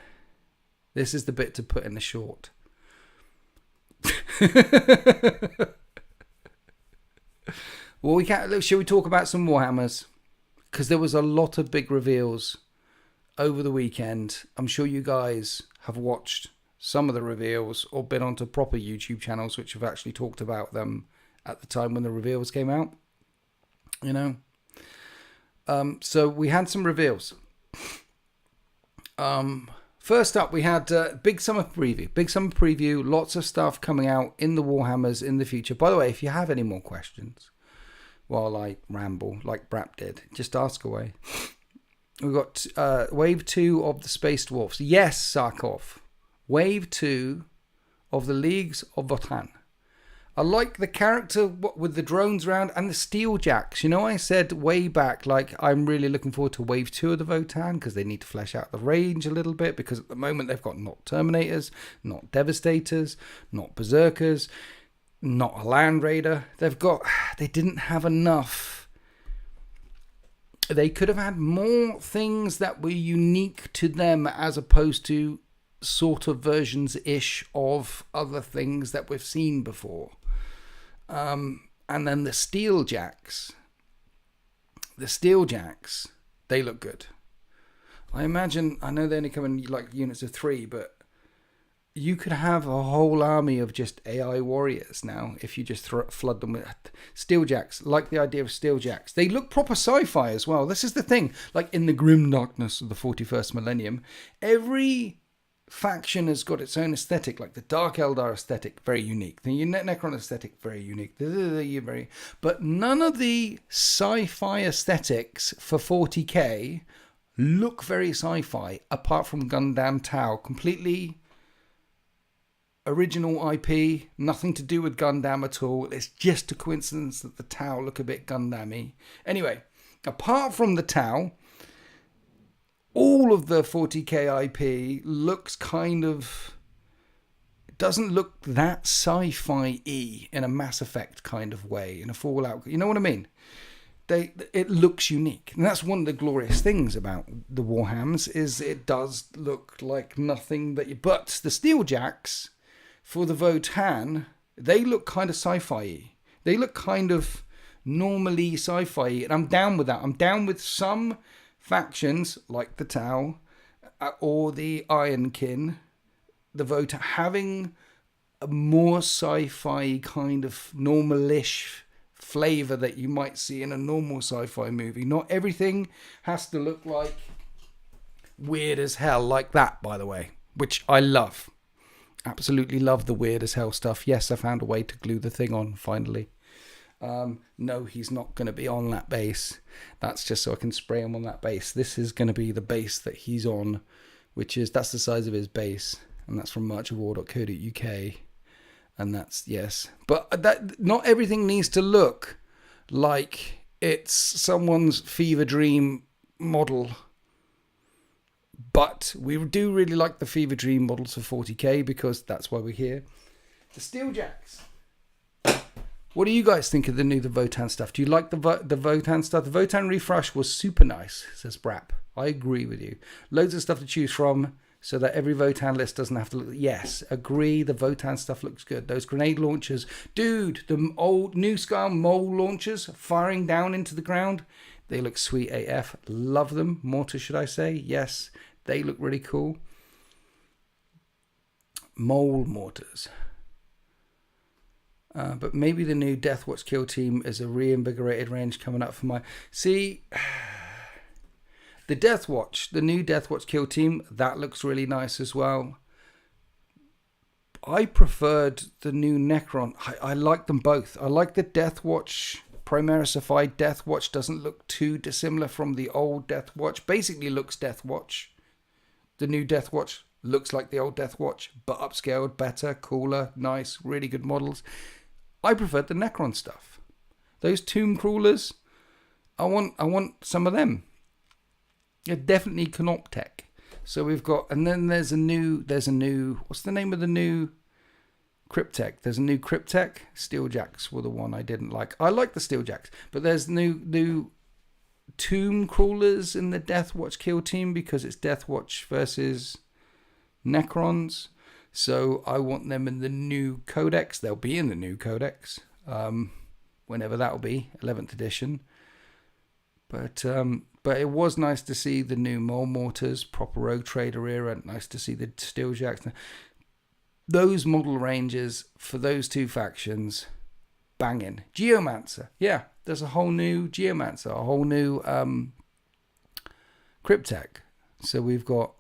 This is the bit to put in the short. Well, shall we talk about some Warhammers? Because there was a lot of big reveals over the weekend. I'm sure you guys have watched some of the reveals or been onto proper YouTube channels which have actually talked about them at the time when the reveals came out. You know? So we had some reveals. First up, we had big summer preview. Big summer preview. Lots of stuff coming out in the Warhammers in the future. By the way, if you have any more questions while I ramble like Brap did, just ask away. We've got Wave 2 of the Space Dwarfs. Yes, Sarkov. Wave 2 of the Leagues of Votan. I like the character with the drones around and the Steeljacks. You know, I said way back, like, I'm really looking forward to Wave 2 of the Votan because they need to flesh out the range a little bit, because at the moment they've got not Terminators, not Devastators, not Berserkers, not a Land Raider. They didn't have enough. They could have had more things that were unique to them as opposed to sort of versions-ish of other things that we've seen before. And then the Steeljacks, they look good. I know they only come in like units of 3, but you could have a whole army of just AI warriors now if you just flood them with Steeljacks. Like the idea of Steeljacks. They look proper sci-fi as well. This is the thing. Like in the grim darkness of the 41st millennium, every faction has got its own aesthetic, like the Dark Eldar aesthetic, very unique. The Necron aesthetic, very unique. But none of the sci-fi aesthetics for 40k look very sci-fi, apart from Gundam Tau. Completely original IP, nothing to do with Gundam at all. It's just a coincidence that the Tau look a bit Gundam-y. Anyway, apart from the Tau, all of the 40k IP looks doesn't look that sci-fi-y in a Mass Effect kind of way, in a Fallout. You know what I mean? It looks unique. And that's one of the glorious things about the Warhams, is it does look like nothing but the Steeljacks for the Votan, they look kind of sci-fi-y. They look kind of normally sci-fi, and I'm down with that. I'm down with some factions like the Tau or the Ironkin, the Votan, having a more sci-fi kind of normalish flavor that you might see in a normal sci-fi movie. Not everything has to look like weird as hell like that, by the way, which I love. Absolutely love the weird as hell stuff. Yes, I found a way to glue the thing on finally. No, he's not going to be on that base. That's just so I can spray him on that base. This is going to be the base that he's on, that's the size of his base, and that's from marchofwar.co.uk. And that's, yes. But that not everything needs to look like it's someone's fever dream model. But we do really like the fever dream models for 40k, because that's why we're here. The Steeljacks. What do you guys think of the Votan stuff? Do you like the Votan stuff? The Votan refresh was super nice, says Brap. I agree with you. Loads of stuff to choose from, so that every Votan list doesn't have to look... Yes, agree, the Votan stuff looks good. Those grenade launchers. Dude, the old new scale mole launchers firing down into the ground. They look sweet AF. Love them. Mortars, should I say? Yes, they look really cool. Mole mortars. But maybe the new Deathwatch kill team is a reinvigorated range coming up for my... See, the new Deathwatch kill team, that looks really nice as well. I preferred the new Necron. I like them both. I like the Deathwatch, Primarksified Deathwatch doesn't look too dissimilar from the old Deathwatch. Basically looks Deathwatch. The new Deathwatch Looks like the old Death Watch, but upscaled, better, cooler, nice, really good models. I preferred the Necron stuff. Those tomb crawlers, I want some of them. Yeah, definitely Canoptech. So we've got, and then there's a new, what's the name of the new Cryptech? There's a new Cryptech. Steeljacks were the one I didn't like. I like the Steeljacks, but there's new tomb crawlers in the Death Watch kill team because it's Death Watch versus Necrons. So I want them in the new Codex. They'll be in the new Codex, whenever that'll be, 11th edition. But it was nice to see the new Mole Mortars, proper Rogue Trader era. Nice to see the Steeljacks. Those model ranges for those two factions, banging. Geomancer, yeah. There's a whole new Geomancer, a whole new Cryptech. So we've got,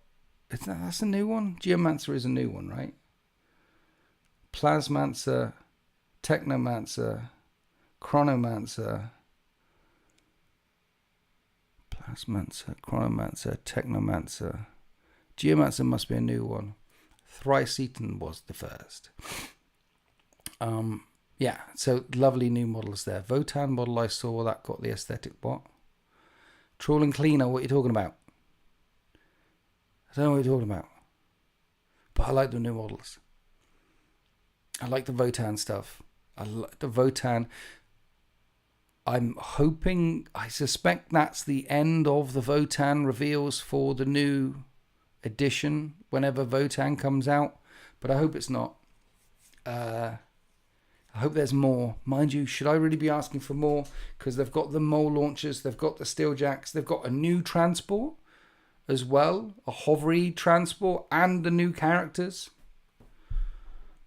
that's a new one? Geomancer is a new one, right? Plasmancer, Technomancer, Chronomancer, Chronomancer, Technomancer. Geomancer must be a new one. Thrice Eaten was the first. Yeah, so lovely new models there. Votan model I saw, that got the aesthetic bot. Trawl and Cleaner, what are you talking about? I don't know what you're talking about. But I like the new models. I like the Votan stuff. I like the Votan. I'm hoping, I suspect that's the end of the Votan reveals for the new edition whenever Votan comes out. But I hope it's not. I hope there's more. Mind you, should I really be asking for more? Because they've got the mole launchers, they've got the Steeljacks, they've got a new transport as well, a hovery transport, and the new characters.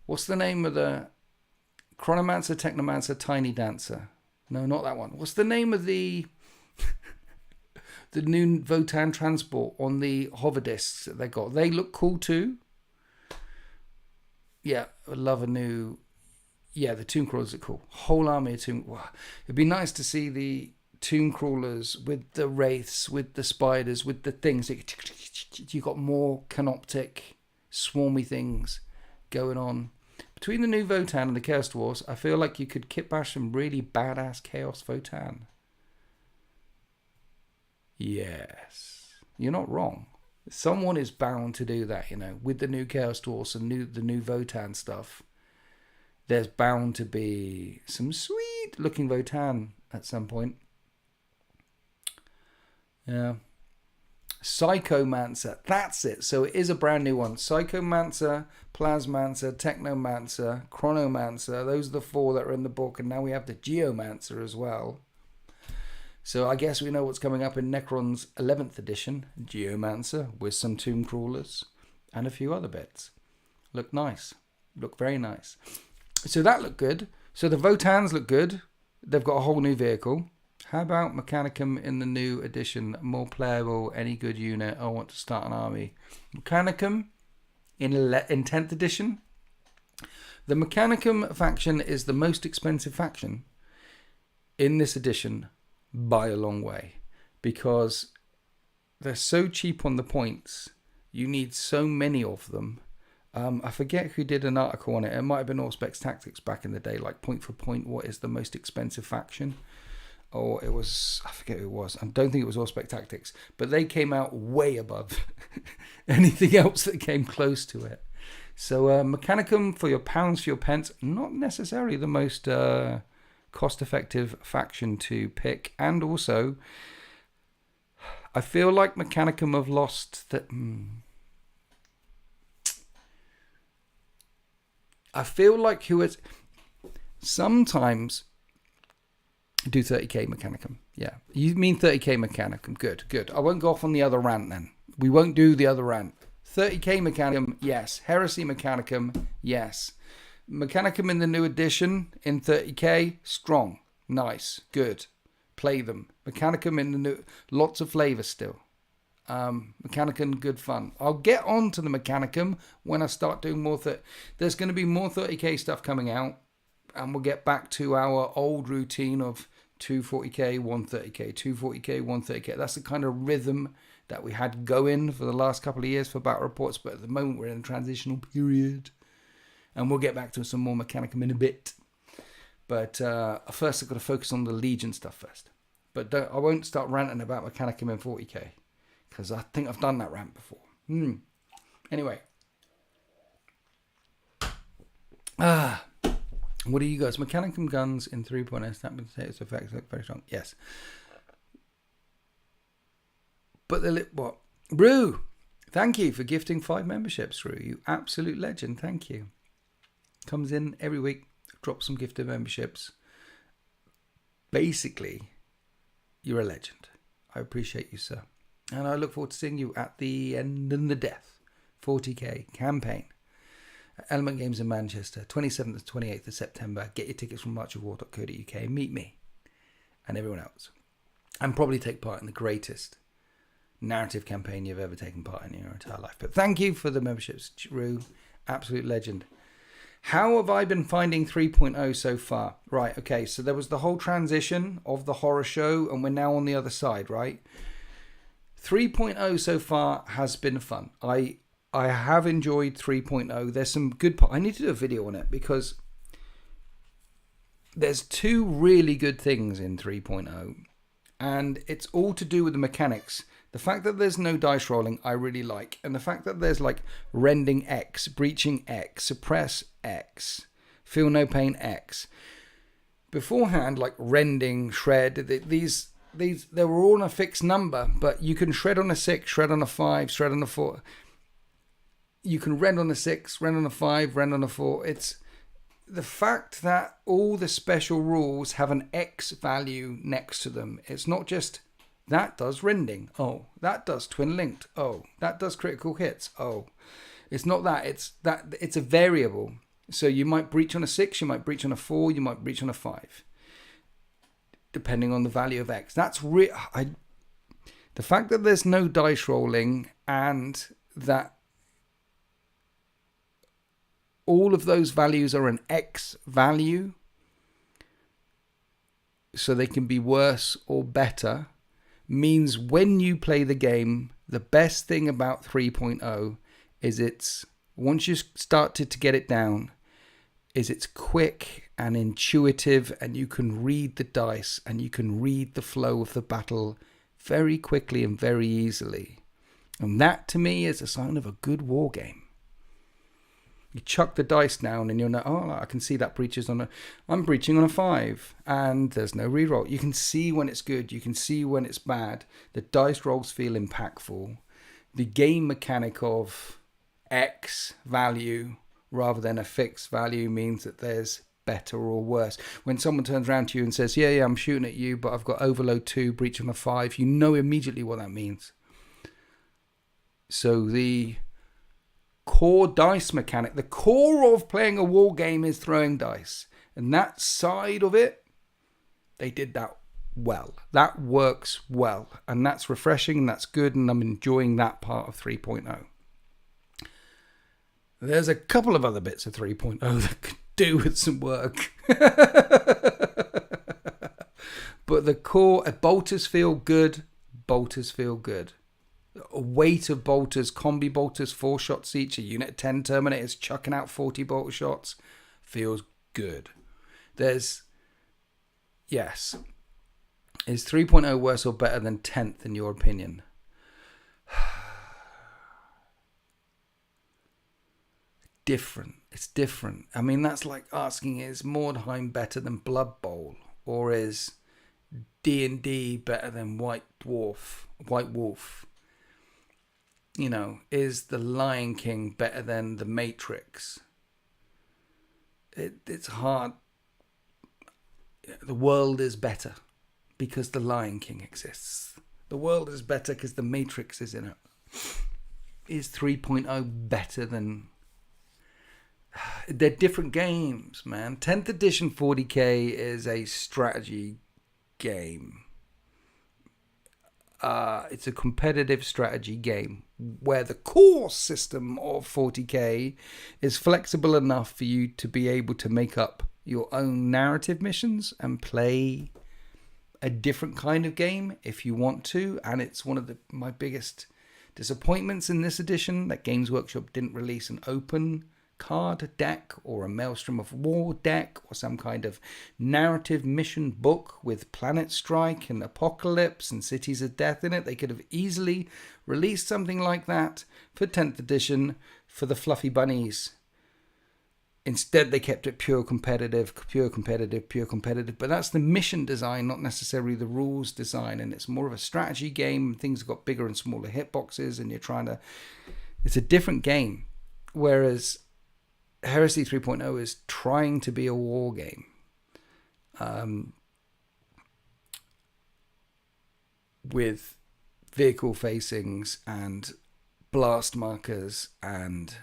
What's the name of the Chronomancer, Technomancer, Tiny Dancer? No, not that one. What's the name of the the new Votan transport on the hover discs that they got? They look cool too. Yeah, I love a new. Yeah, the tomb crawlers are cool. Whole army of tomb. Wow. It'd be nice to see the tomb crawlers with the wraiths, with the spiders, with the things. You got more canoptic, swarmy things going on. Between the new Votan and the Chaos Dwarfs, I feel like you could kit bash some really badass Chaos Votan. Yes. You're not wrong. Someone is bound to do that, you know, with the new Chaos Dwarfs and the new Votan stuff. There's bound to be some sweet looking Votan at some point. Yeah. Psychomancer. That's it. So it is a brand new one. Psychomancer, Plasmancer, Technomancer, Chronomancer. Those are the four that are in the book. And now we have the Geomancer as well. So I guess we know what's coming up in Necron's 11th edition. Geomancer with some tomb crawlers and a few other bits. Look nice. Look very nice. So that looked good. So the Votans look good. They've got a whole new vehicle. How about Mechanicum in the new edition? More playable, any good unit. I want to start an army. Mechanicum in 10th edition. The Mechanicum faction is the most expensive faction in this edition by a long way. Because they're so cheap on the points. You need so many of them. I forget who did an article on it. It might have been Auspex Tactics back in the day, like point for point, what is the most expensive faction? Or it was, I forget who it was. I don't think it was Auspex Tactics, but they came out way above anything else that came close to it. So Mechanicum for your pounds, for your pence, not necessarily the most cost-effective faction to pick. And also, I feel like Mechanicum have lost that. I feel like sometimes do 30k Mechanicum. Yeah. You mean 30k Mechanicum. Good. I won't go off on the other rant then. We won't do the other rant. 30k Mechanicum, yes. Heresy Mechanicum, yes. Mechanicum in the new edition in 30k, strong. Nice. Good. Play them. Mechanicum in the new, lots of flavour still. Mechanicum, good fun. I'll get on to the Mechanicum when I start doing more. There's going to be more 30k stuff coming out, and we'll get back to our old routine of 240k, 130k, 240k, 130k. That's the kind of rhythm that we had going for the last couple of years for battle reports, but at the moment we're in a transitional period, and we'll get back to some more Mechanicum in a bit. But first I've got to focus on the Legion stuff first. But I won't start ranting about Mechanicum in 40k, because I think I've done that rant before. Anyway. What are you guys? Mechanicum guns in 3.0 snap and status effects look very strong. Yes. But what? Rue, thank you for gifting 5 memberships, Rue. You absolute legend. Thank you. Comes in every week, drops some gifted memberships. Basically, you're a legend. I appreciate you, sir. And I look forward to seeing you at the end and the death 40k campaign. Element Games in Manchester, 27th to 28th of September. Get your tickets from marchofwar.co.uk. Meet me and everyone else. And probably take part in the greatest narrative campaign you've ever taken part in your entire life. But thank you for the memberships, Rue. Absolute legend. How have I been finding 3.0 so far? Right, okay, so there was the whole transition of the horror show, and we're now on the other side, right? 3.0 so far has been fun. I have enjoyed 3.0. There's some good I need to do a video on it, because there's 2 really good things in 3.0, and it's all to do with the mechanics. The fact that there's no dice rolling, I really like. And the fact that there's like rending X, breaching X, suppress X, feel no pain X. Beforehand, like rending, shred, these they were all on a fixed number, but you can shred on a 6, shred on a 5, shred on a 4. You can rend on a 6, rend on a 5, rend on a 4. It's the fact that all the special rules have an X value next to them. It's not just that does rending. Oh, that does twin linked. Oh, that does critical hits. Oh, it's not that. It's a variable. So you might breach on a 6, you might breach on a 4, you might breach on a 5, depending on the value of X. That's the fact that there's no dice rolling, and that all of those values are an X value, so they can be worse or better, means when you play the game, the best thing about 3.0 is once you started to get it down, is it's quick and intuitive, and you can read the dice and you can read the flow of the battle very quickly and very easily. And that to me is a sign of a good war game. You chuck the dice down and you'll know, oh, I can see that I'm breaching on a 5, and there's no reroll. You can see when it's good. You can see when it's bad. The dice rolls feel impactful. The game mechanic of X value rather than a fixed value means that there's better or worse. When someone turns around to you and says, yeah, I'm shooting at you, but I've got overload 2, breach on a 5, you know immediately what that means. So the core dice mechanic, the core of playing a war game is throwing dice, and that side of it, they did that well. That works well, and that's refreshing, and that's good, and I'm enjoying that part of 3.0. There's a couple of other bits of 3.0 that could do with some work. But the core, bolters feel good. Bolters feel good. A weight of bolters, combi bolters, 4 shots each, a unit of 10 terminators chucking out 40 bolter shots, feels good. Is 3.0 worse or better than 10th in your opinion? Different. It's different. I mean, that's like asking, is Mordheim better than Blood Bowl? Or is D&D better than White Wolf? You know, is The Lion King better than The Matrix? It's hard. The world is better because The Lion King exists. The world is better because The Matrix is in it. Is 3.0 better than... They're different games, man. 10th edition 40k is a strategy game. It's a competitive strategy game where the core system of 40k is flexible enough for you to be able to make up your own narrative missions and play a different kind of game if you want to, and it's one of my biggest disappointments in this edition that Games Workshop didn't release an open card deck or a Maelstrom of War deck or some kind of narrative mission book with Planet Strike and Apocalypse and Cities of Death in it. They could have easily released something like that for 10th edition for the fluffy bunnies. Instead, they kept it pure competitive. But that's the mission design, not necessarily the rules design. And it's more of a strategy game. Things have got bigger and smaller hitboxes, and you're trying to... It's a different game. Whereas Heresy 3.0 is trying to be a war game. With vehicle facings and blast markers and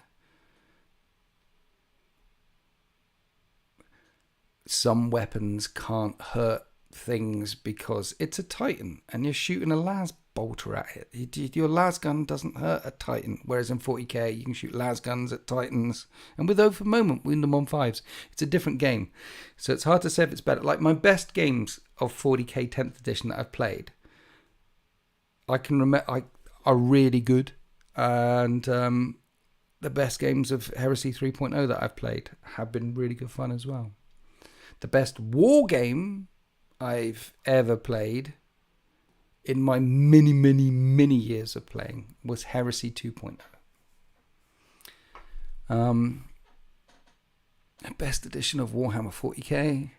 some weapons can't hurt things because it's a Titan and you're shooting a las bolter at it. Your las gun doesn't hurt a Titan, whereas in 40k you can shoot las guns at Titans, and with over moment win them on 5s. It's a different game, so it's hard to say if it's better. Like my best games of 40k 10th edition that I've played, I can remember are really good, and the best games of Heresy 3.0 that I've played have been really good fun as well. The best war game I've ever played in my many years of playing was Heresy 2.0. Best edition of Warhammer 40k.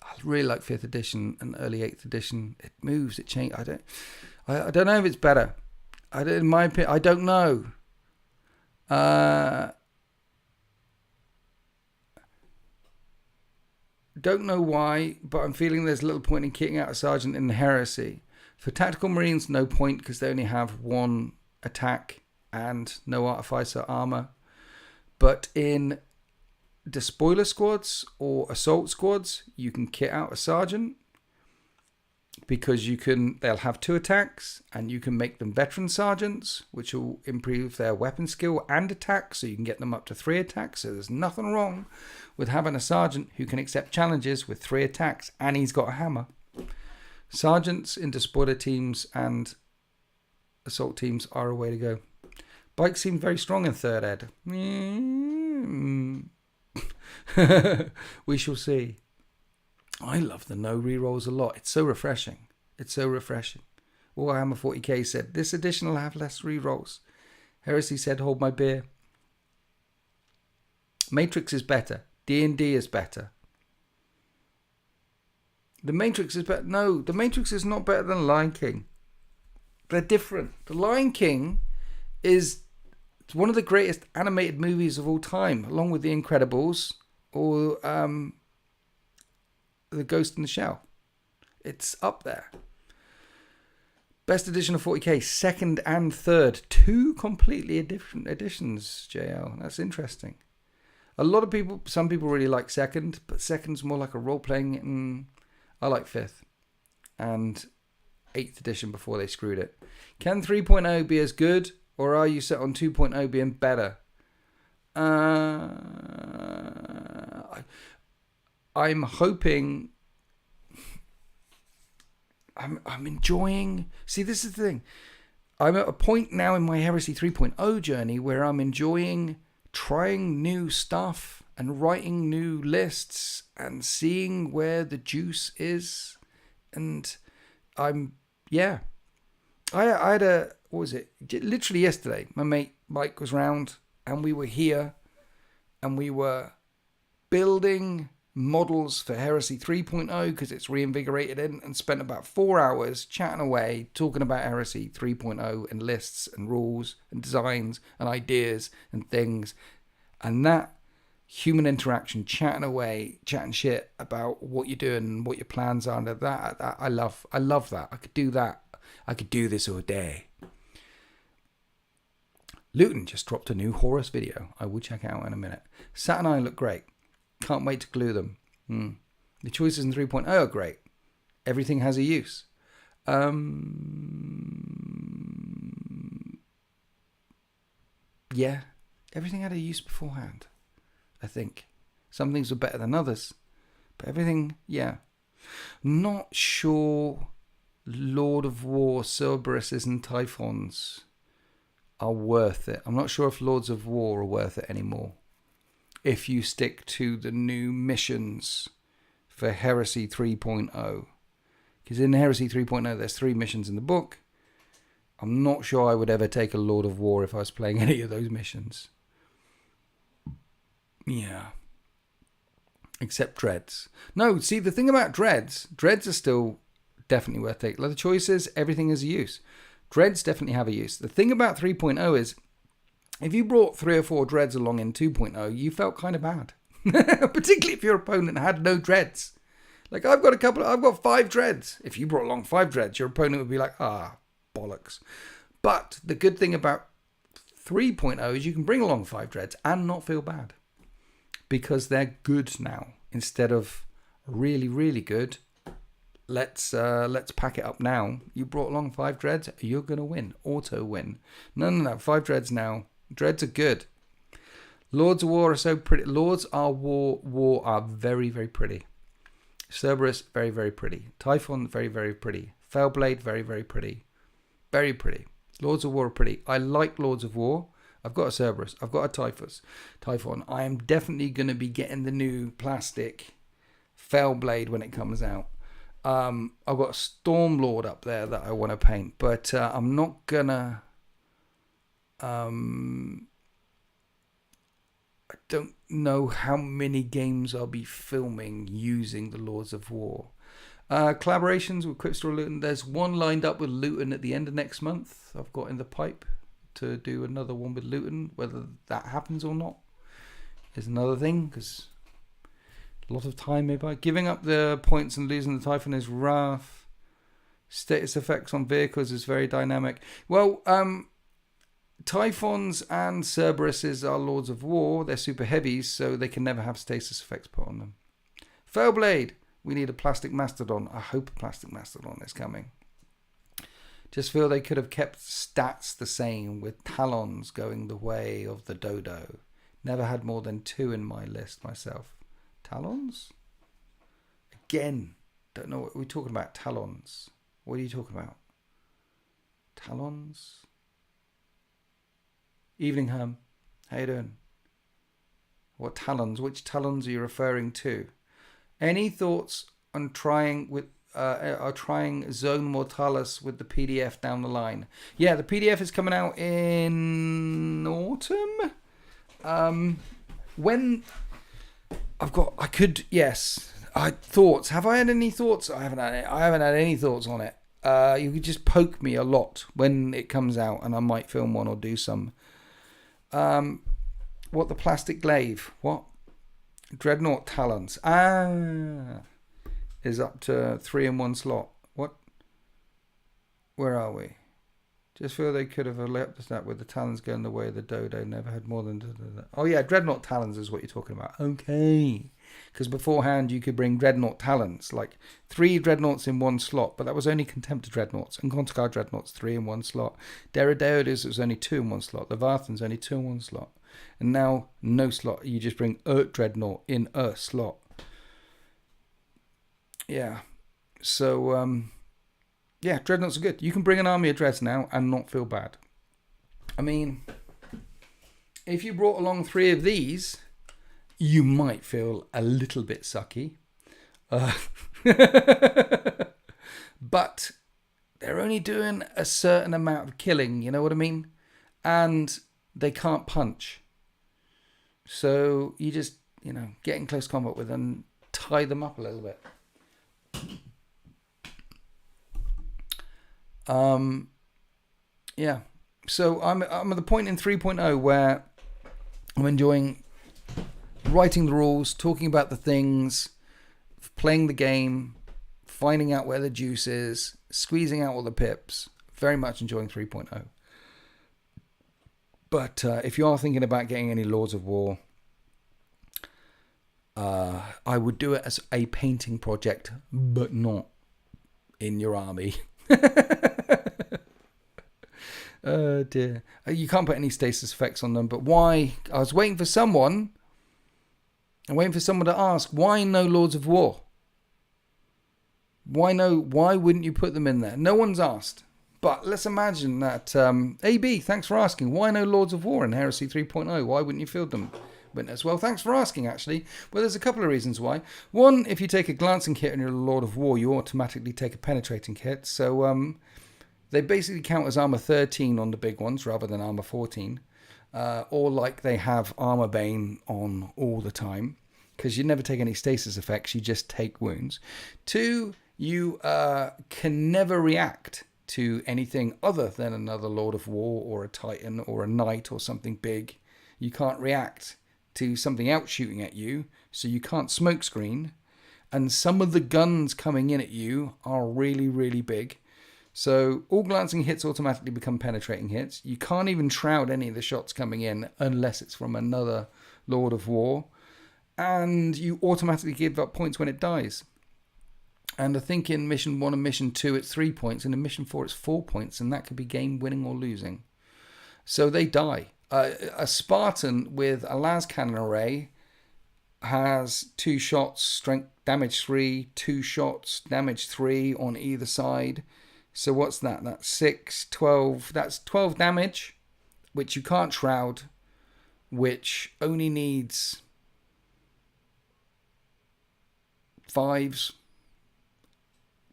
I really like 5th edition and early 8th edition. It moves, it changes. I don't know if it's better. In my opinion, I don't know. Don't know why, but I'm feeling there's little point in kitting out a sergeant in Heresy. For tactical marines, no point because they only have one attack and no artificer armor. But in despoiler squads or assault squads, you can kit out a sergeant because they'll have 2 attacks and you can make them veteran sergeants, which will improve their weapon skill and attack, so you can get them up to 3 attacks. So there's nothing wrong with having a sergeant who can accept challenges with 3 attacks and he's got a hammer. Sergeants in despoiler teams and assault teams are a way to go. Bikes seem very strong in 3rd ed. We shall see. I love the no rerolls a lot. It's so refreshing. Warhammer 40k said, this edition will have less rerolls. Heresy said, hold my beer. Matrix is better. D&D is better. The Matrix is better. No, the Matrix is not better than Lion King. They're different. The Lion King is one of the greatest animated movies of all time, along with The Incredibles or The Ghost in the Shell. It's up there. Best edition of 40k, 2nd and 3rd. 2 completely different editions, JL. That's interesting. Some people really like 2nd, but 2nd's more like a role-playing. I like 5th and 8th edition before they screwed it. Can 3.0 be as good, or are you set on 2.0 being better? I'm hoping... I'm enjoying... See, this is the thing. I'm at a point now in my Heresy 3.0 journey where I'm enjoying trying new stuff and writing new lists and seeing where the juice is. And I had what was it? Literally yesterday, my mate Mike was round and we were here and we were building models for Heresy 3.0 because it's reinvigorated and spent about 4 hours chatting away, talking about Heresy 3.0 and lists and rules and designs and ideas and things. And that human interaction, chatting away, chatting shit about what you're doing and what your plans are, and that I love that. I could do that. I could do this all day. Luton just dropped a new Horus video. I will check it out in a minute. Sat and I look great. Can't wait to glue them. The choices in 3.0 are great. Everything has a use. Yeah, everything had a use beforehand, I think. Some things were better than others. But everything, yeah. Not sure Lord of War, Cerberuses and Typhons are worth it. I'm not sure if Lords of War are worth it anymore. If you stick to the new missions for Heresy 3.0. Because in Heresy 3.0 there's 3 missions in the book. I'm not sure I would ever take a Lord of War if I was playing any of those missions. Yeah. Except Dreads. No, see, the thing about Dreads are still definitely worth taking. Like the choices, everything has a use. Dreads definitely have a use. The thing about 3.0 is, if you brought 3 or 4 Dreads along in 2.0, you felt kind of bad. Particularly if your opponent had no Dreads. Like, I've got 5 Dreads. If you brought along 5 Dreads, your opponent would be like, bollocks. But the good thing about 3.0 is you can bring along 5 Dreads and not feel bad. Because they're good now. Instead of really, really good, let's pack it up now. You brought along 5 Dreads, you're going to win. Auto win. No. 5 Dreads now. Dreads are good. Lords of War are so pretty. Lords of War are very, very pretty. Cerberus, very, very pretty. Typhon, very, very pretty. Fellblade, very, very pretty. Very pretty. Lords of War are pretty. I like Lords of War. I've got a Cerberus. I've got a Typhon. I am definitely going to be getting the new plastic Fellblade when it comes out. I've got a Stormlord up there that I want to paint. But I'm not going to... I don't know how many games I'll be filming using the Lords of War. Collaborations with Quipstore Luton. There's one lined up with Luton at the end of next month. I've got in the pipe to do another one with Luton. Whether that happens or not is another thing, because a lot of time maybe. Giving up the points and losing the Typhon is rough. Status effects on vehicles is very dynamic. Well, Typhons and Cerberuses are Lords of War. They're super heavies, so they can never have stasis effects put on them. Fellblade. We need a plastic mastodon. I hope a plastic mastodon is coming. Just feel they could have kept stats the same, with talons going the way of the dodo. Never had more than 2 in my list myself. Talons? Again, don't know what we're talking about. Talons. What are you talking about? Talons? Evening, Herm. How you doing? What talons? Which talons are you referring to? Any thoughts on trying Zone Mortalis with the PDF down the line? Yeah, the PDF is coming out in autumn. When thoughts. Have I had any thoughts? I haven't had any thoughts on it. You could just poke me a lot when it comes out, and I might film one or do some. What the plastic glaive? What? Dreadnought talons. Is up to 3 in 1 slot. What? Where are we? Just feel they could have left that with the talons going the way of the dodo. Never had more than... Oh yeah, Dreadnought talons is what you're talking about. Okay. Because beforehand you could bring Dreadnought talons. Like 3 Dreadnoughts in 1 slot. But that was only Contemptor Dreadnoughts. And Contigar Dreadnoughts 3 in 1 slot. Deodatus was only 2 in 1 slot. Leviathan's only 2 in 1 slot. And now no slot. You just bring Dreadnought in a slot. Yeah. So... yeah, Dreadnoughts are good. You can bring an army of Dreads now and not feel bad. I mean, if you brought along 3 of these, you might feel a little bit sucky. But they're only doing a certain amount of killing, you know what I mean? And they can't punch. So you just, get in close combat with them, tie them up a little bit. Yeah. So I'm at the point in 3.0 where I'm enjoying writing the rules, talking about the things, playing the game, finding out where the juice is, squeezing out all the pips. Very much enjoying 3.0. But if you are thinking about getting any Lords of War, I would do it as a painting project, but not in your army. Oh dear. You can't put any stasis effects on them, but why? I was waiting for someone. I'm waiting for someone to ask, why no Lords of War? Why wouldn't you put them in there? No one's asked. But let's imagine that... AB, thanks for asking. Why no Lords of War in Heresy 3.0? Why wouldn't you field them? Witness. Well, thanks for asking, actually. Well, there's a couple of reasons why. One, if you take a glancing kit and you're a Lord of War, you automatically take a penetrating kit. So they basically count as armor 13 on the big ones rather than armor 14. Or like they have armor bane on all the time. Because you never take any stasis effects, you just take wounds. Two, you can never react to anything other than another Lord of War or a Titan or a Knight or something big. You can't react to something else shooting at you, so you can't smokescreen. And some of the guns coming in at you are really, really big. So all glancing hits automatically become penetrating hits. You can't even shroud any of the shots coming in unless it's from another Lord of War. And you automatically give up points when it dies. And I think in Mission 1 and Mission 2 it's 3 points, and in Mission 4 it's 4 points, and that could be game winning or losing. So they die. A Spartan with a las cannon array has 2 shots, strength damage 3, 2 shots, damage 3 on either side. So what's that? That's 6, 12. That's 12 damage, which you can't shroud, which only needs 5s.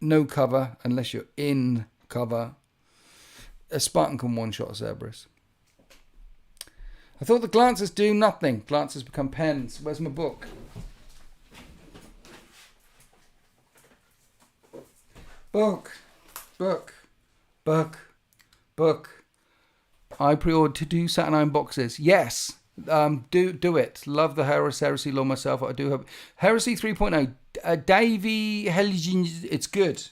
No cover unless you're in cover. A Spartan can one-shot a Cerberus. I thought the Glancers do nothing. Glancers become pens. Where's my book? Book. I pre-ordered 2 Saturnine boxes. Yes. Do it. Love the Heresy law myself. I do have Heresy 3.0. Davey Helgin. It's good.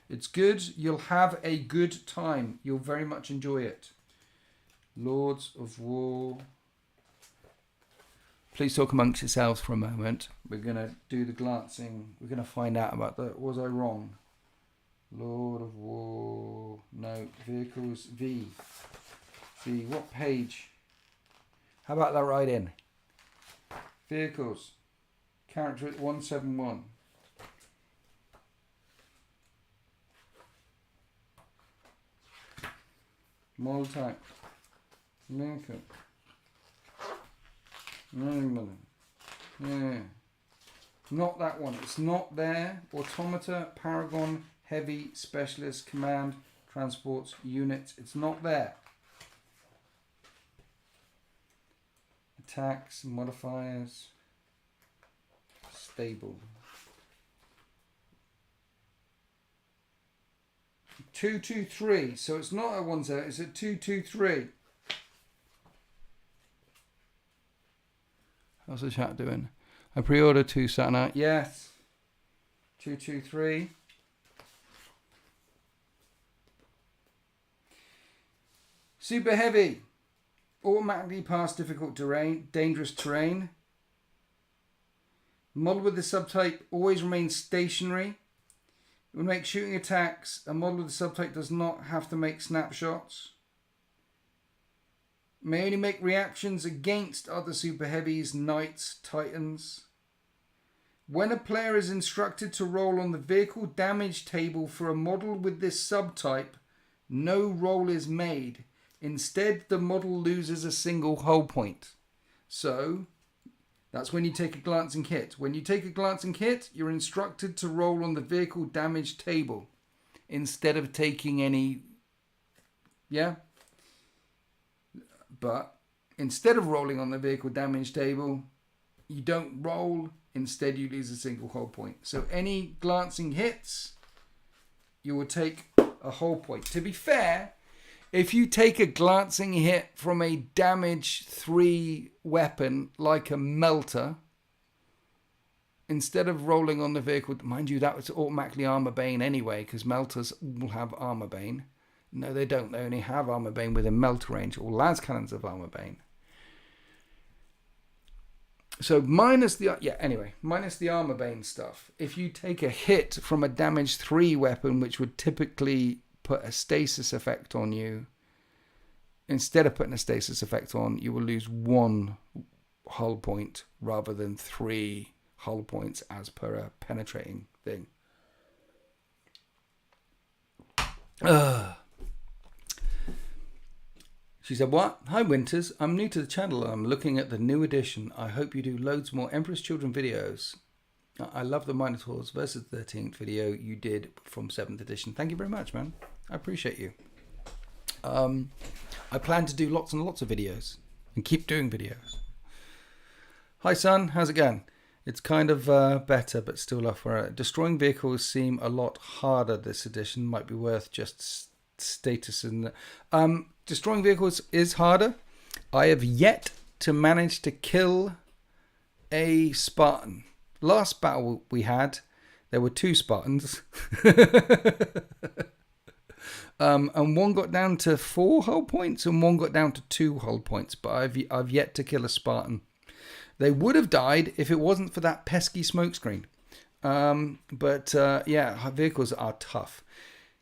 It's good. You'll have a good time. You'll very much enjoy it. Lords of War. Please talk amongst yourselves for a moment. We're going to do the glancing. We're going to find out about that. Was I wrong? Lord of War. No. Vehicles. V. What page? How about that right in? Vehicles. Character 171. Model type. Lincoln. Yeah. Not that one. It's not there. Automata, Paragon, Heavy, Specialist, Command, Transports, Units. It's not there. Attacks, modifiers, stable. 223. So it's not a 1-0. It's a 223. How's the chat doing? I pre-ordered 2 Saturn. Yes. 223. Super heavy. Automatically pass difficult terrain, dangerous terrain. Model with the subtype always remains stationary. It will make shooting attacks. A model with the subtype does not have to make snapshots. May only make reactions against other super heavies, knights, titans. When a player is instructed to roll on the vehicle damage table for a model with this subtype, no roll is made. Instead, the model loses a single hull point. So, that's when you take a glancing hit. When you take a glancing hit, you're instructed to roll on the vehicle damage table instead of taking any... Yeah? But instead of rolling on the vehicle damage table, you don't roll. Instead, you lose a single hull point. So any glancing hits, you will take a hull point. To be fair... If you take a glancing hit from a damage 3 weapon like a melter, instead of rolling on the vehicle, mind you, that was automatically armor bane anyway, because melters will have armor bane. No, they don't. They only have armor bane within melter range. All las cannons have armor bane. So minus the armor bane stuff. If you take a hit from a damage 3 weapon, which would typically put a stasis effect on you, instead of putting a stasis effect on, you will lose 1 hull point rather than 3 hull points as per a penetrating thing. Ugh. She said, what? Hi, Winters. I'm new to the channel and I'm looking at the new edition. I hope you do loads more Emperor's Children videos. I love the Minotaurs versus 13th video you did from 7th edition. Thank you very much, man. I appreciate you. I plan to do lots and lots of videos and keep doing videos. Hi, son. How's it going? It's kind of better, but still off. Destroying vehicles seem a lot harder this edition. Might be worth just status in the... Destroying vehicles is harder. I have yet to manage to kill a Spartan. Last battle we had, there were 2 Spartans. And one got down to 4 hull points and one got down to 2 hull points. But I've yet to kill a Spartan. They would have died if it wasn't for that pesky smokescreen. Yeah, vehicles are tough.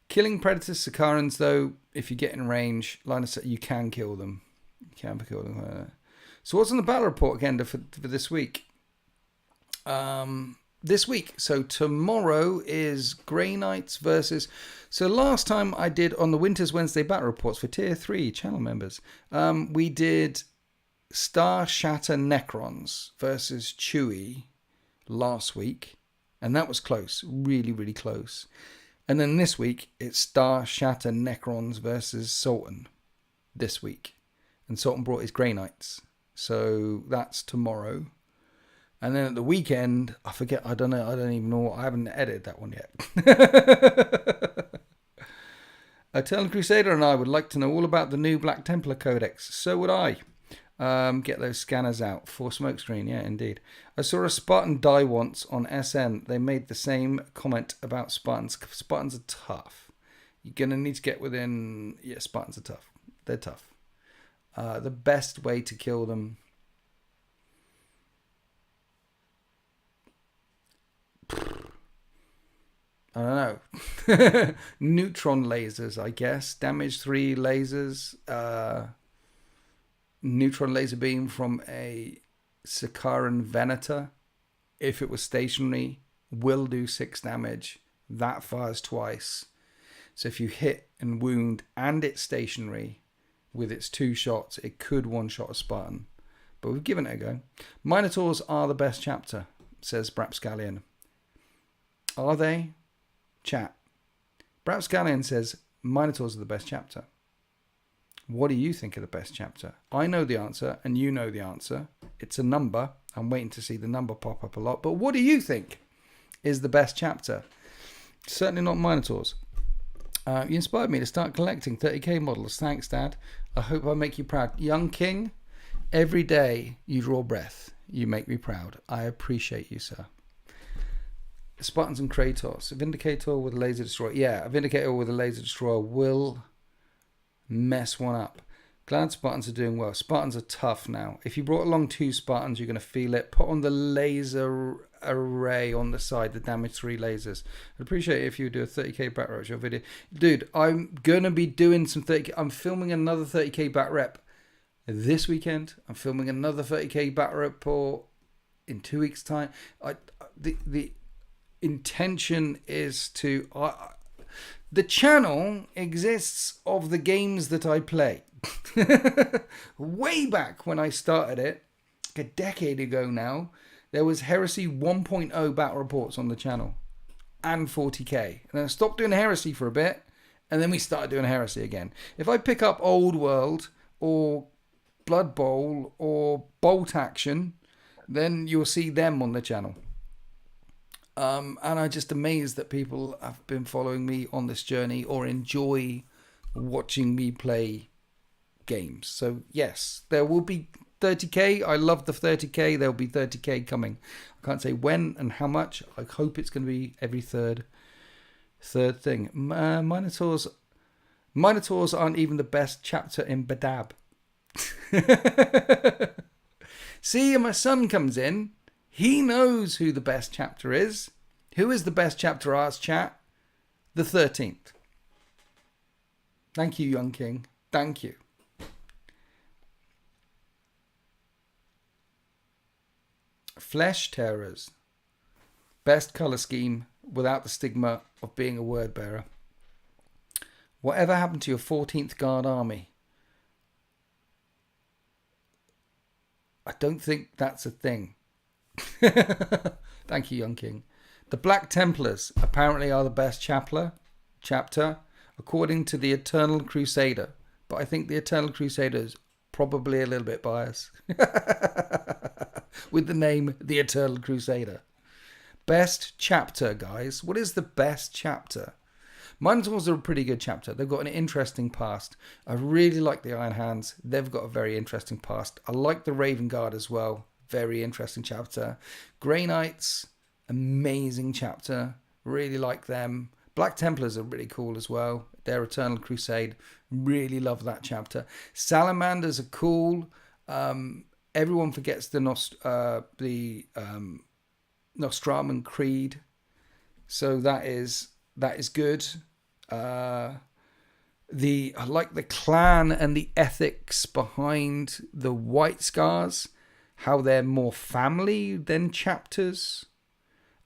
Killing Predators, Sicarans, though, if you get in range, line of sight, you can kill them. You can kill them. So what's on the battle report agenda for this week? So tomorrow is Grey Knights versus... So last time I did on the Winters Wednesday battle reports for Tier 3 channel members, we did Star Shatter Necrons versus Chewie last week. And that was close. Really, really close. And then this week, it's Star Shatter Necrons versus Sultan this week. And Sultan brought his Grey Knights. So that's tomorrow. And then at the weekend, I forget, I don't know, I don't even know, I haven't edited that one yet. Eternal Crusader and I would like to know all about the new Black Templar Codex. So would I. Get those scanners out for smokescreen. Yeah, indeed. I saw a Spartan die once on SN. They made the same comment about Spartans. Spartans are tough. You're going to need to get within... Yeah, Spartans are tough. They're tough. The best way to kill them... I don't know. Neutron lasers, I guess. Damage 3 lasers. Neutron laser beam from a Sicaran Venator, if it was stationary, will do 6 damage. That fires twice. So if you hit and wound and it's stationary with its 2 shots, it could one-shot a Spartan. But we've given it a go. Minotaurs are the best chapter, says Brapscallion. Are they? Chat. Brapscallion says Minotaurs are the best chapter. What do you think of the best chapter? I know the answer, and you know the answer. It's a number. I'm waiting to see the number pop up a lot. But what do you think is the best chapter? Certainly not Minotaurs. You inspired me to start collecting 30k models. Thanks, Dad. I hope I make you proud. Young King, every day you draw breath. You make me proud. I appreciate you, sir. Spartans and Kratos. A Vindicator with a laser destroyer. Yeah, a Vindicator with a laser destroyer will... mess one up. Glad Spartans are doing well. Spartans are tough now. If you brought along 2 Spartans, you're going to feel it. Put on the laser array on the side, the damage 3 lasers. I'd appreciate it if you would do a 30k back rep video. Dude, I'm going to be doing some 30k. I'm filming another 30k back rep this weekend. I'm filming another 30k back report in 2 weeks' time. The intention is to... the channel exists of the games that I play. Way back when I started it, like a decade ago now, there was Heresy 1.0 battle reports on the channel. And 40k. And then I stopped doing Heresy for a bit, and then we started doing Heresy again. If I pick up Old World, or Blood Bowl, or Bolt Action, then you'll see them on the channel. And I'm just amazed that people have been following me on this journey or enjoy watching me play games. So yes, there will be 30k. I love the 30k. There'll be 30k coming. I can't say when and how much. I hope it's going to be every third thing. Minotaurs aren't even the best chapter in Badab. See, and my son comes in. He knows who the best chapter is. Who is the best chapter, Ars chat? The 13th. Thank you, Young King. Thank you. Flesh Terrors. Best colour scheme without the stigma of being a word bearer. Whatever happened to your 14th Guard Army? I don't think that's a thing. Thank you, Young King. The Black Templars apparently are the best chapter, according to the Eternal Crusader. But I think the Eternal Crusader is probably a little bit biased with the name the Eternal Crusader. Best chapter, guys. What is the best chapter? Minotaurs are a pretty good chapter. They've got an interesting past. I really like the Iron Hands. They've got a very interesting past. I like the Raven Guard as well. Very interesting chapter. Grey Knights, amazing chapter. Really like them. Black Templars are really cool as well. Their Eternal Crusade. Really love that chapter. Salamanders are cool. Everyone forgets the Nostraman Creed. So that is good. I like the clan and the ethics behind the White Scars, how they're more family than chapters,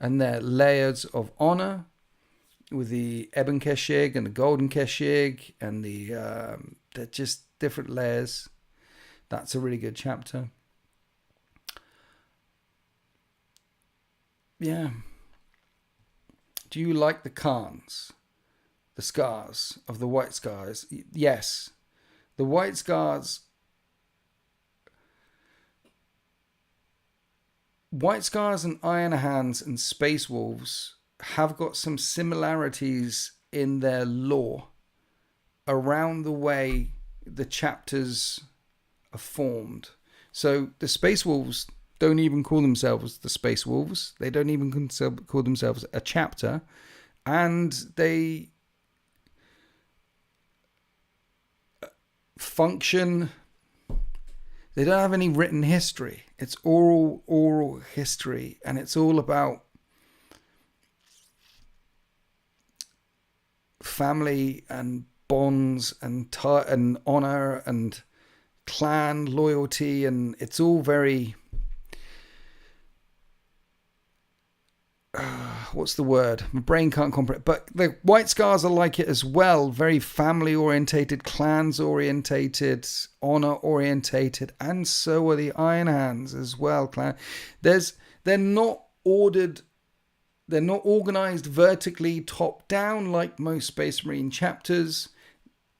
and their layers of honor with the Ebon Keshig and the Golden Keshig, and they're just different layers. That's a really good chapter. Yeah. Do you like the Khans? The scars of the White Scars? Yes. The White Scars... White Scars and Iron Hands and Space Wolves have got some similarities in their lore around the way the chapters are formed. So the Space Wolves don't even call themselves the Space Wolves. They don't even call themselves a chapter. And they function... They don't have any written history. It's oral history. And it's all about family and bonds and honor and clan loyalty. And it's all very... what's the word? My brain can't comprehend. But the White Scars are like it as well. Very family orientated, clans orientated, honor orientated, and so are the Iron Hands as well. They're not ordered. They're not organized vertically top down like most Space Marine chapters.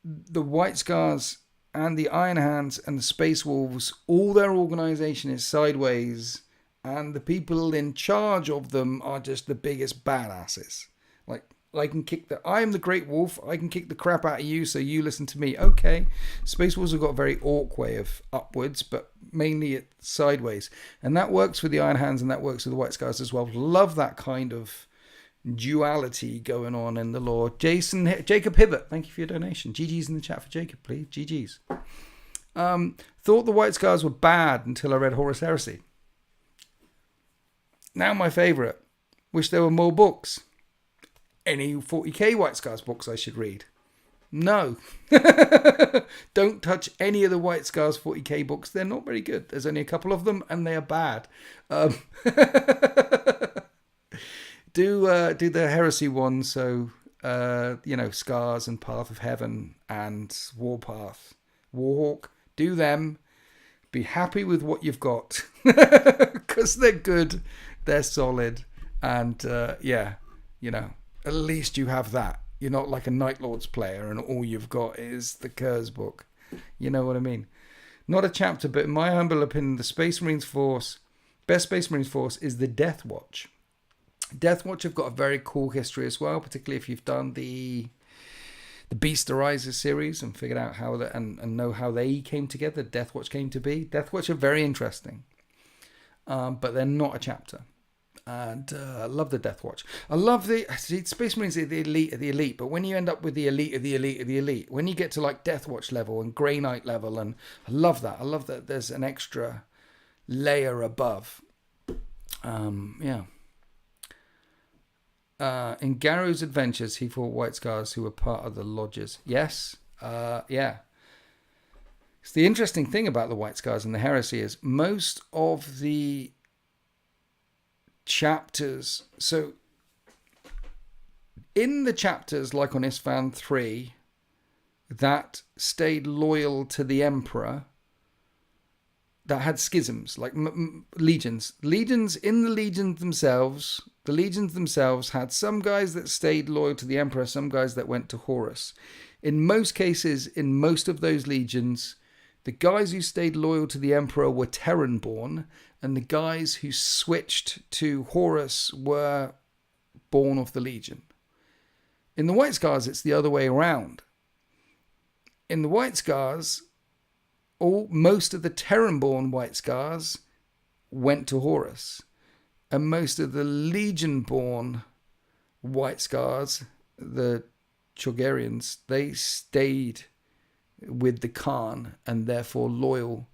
The White Scars and the Iron Hands and the Space Wolves, all their organization is sideways. And the people in charge of them are just the biggest badasses. Like, I am the Great Wolf. I can kick the crap out of you, so you listen to me. Okay. Space Wolves have got a very orc way of upwards, but mainly it's sideways. And that works with the Iron Hands and that works with the White Scars as well. Love that kind of duality going on in the lore. Jacob Hibbert, thank you for your donation. GG's in the chat for Jacob, please. GG's. Thought the White Scars were bad until I read Horus Heresy. Now my favourite. Wish there were more books. Any 40k White Scars books I should read? No. Don't touch any of the White Scars 40k books. They're not very good. There's only a couple of them and they are bad. Do the Heresy one. So, Scars and Path of Heaven and Warpath. Warhawk. Do them. Be happy with what you've got. Because they're good. They're solid, and at least you have that. You're not like a Night Lords player, and all you've got is the Kurz book. You know what I mean? Not a chapter, but in my humble opinion, the Space Marines force, best Space Marines force, is the Death Watch. Death Watch have got a very cool history as well, particularly if you've done the Beast Arises series and figured out how that and know how they came together. Death Watch came to be. Death Watch are very interesting, but they're not a chapter. And I love the Death Watch. I love Space Marines are the elite of the elite, but when you end up with the elite of the elite of the elite, when you get to like Death Watch level and Grey Knight level, and I love that. I love that there's an extra layer above. In Garrow's adventures, he fought White Scars who were part of the lodges. Yes. Yeah. So the interesting thing about the White Scars and the Heresy is most of the chapters, so in the chapters like on Isfahan 3 that stayed loyal to the Emperor, that had schisms, like legions. Legions in the legions themselves had some guys that stayed loyal to the Emperor, some guys that went to Horus. In most cases, in most of those legions, the guys who stayed loyal to the Emperor were Terran-born, and the guys who switched to Horus were born of the Legion. In the White Scars, it's the other way around. In the White Scars, most of the Terran-born White Scars went to Horus, and most of the Legion-born White Scars, the Chogarians, they stayed with the Khan and therefore loyal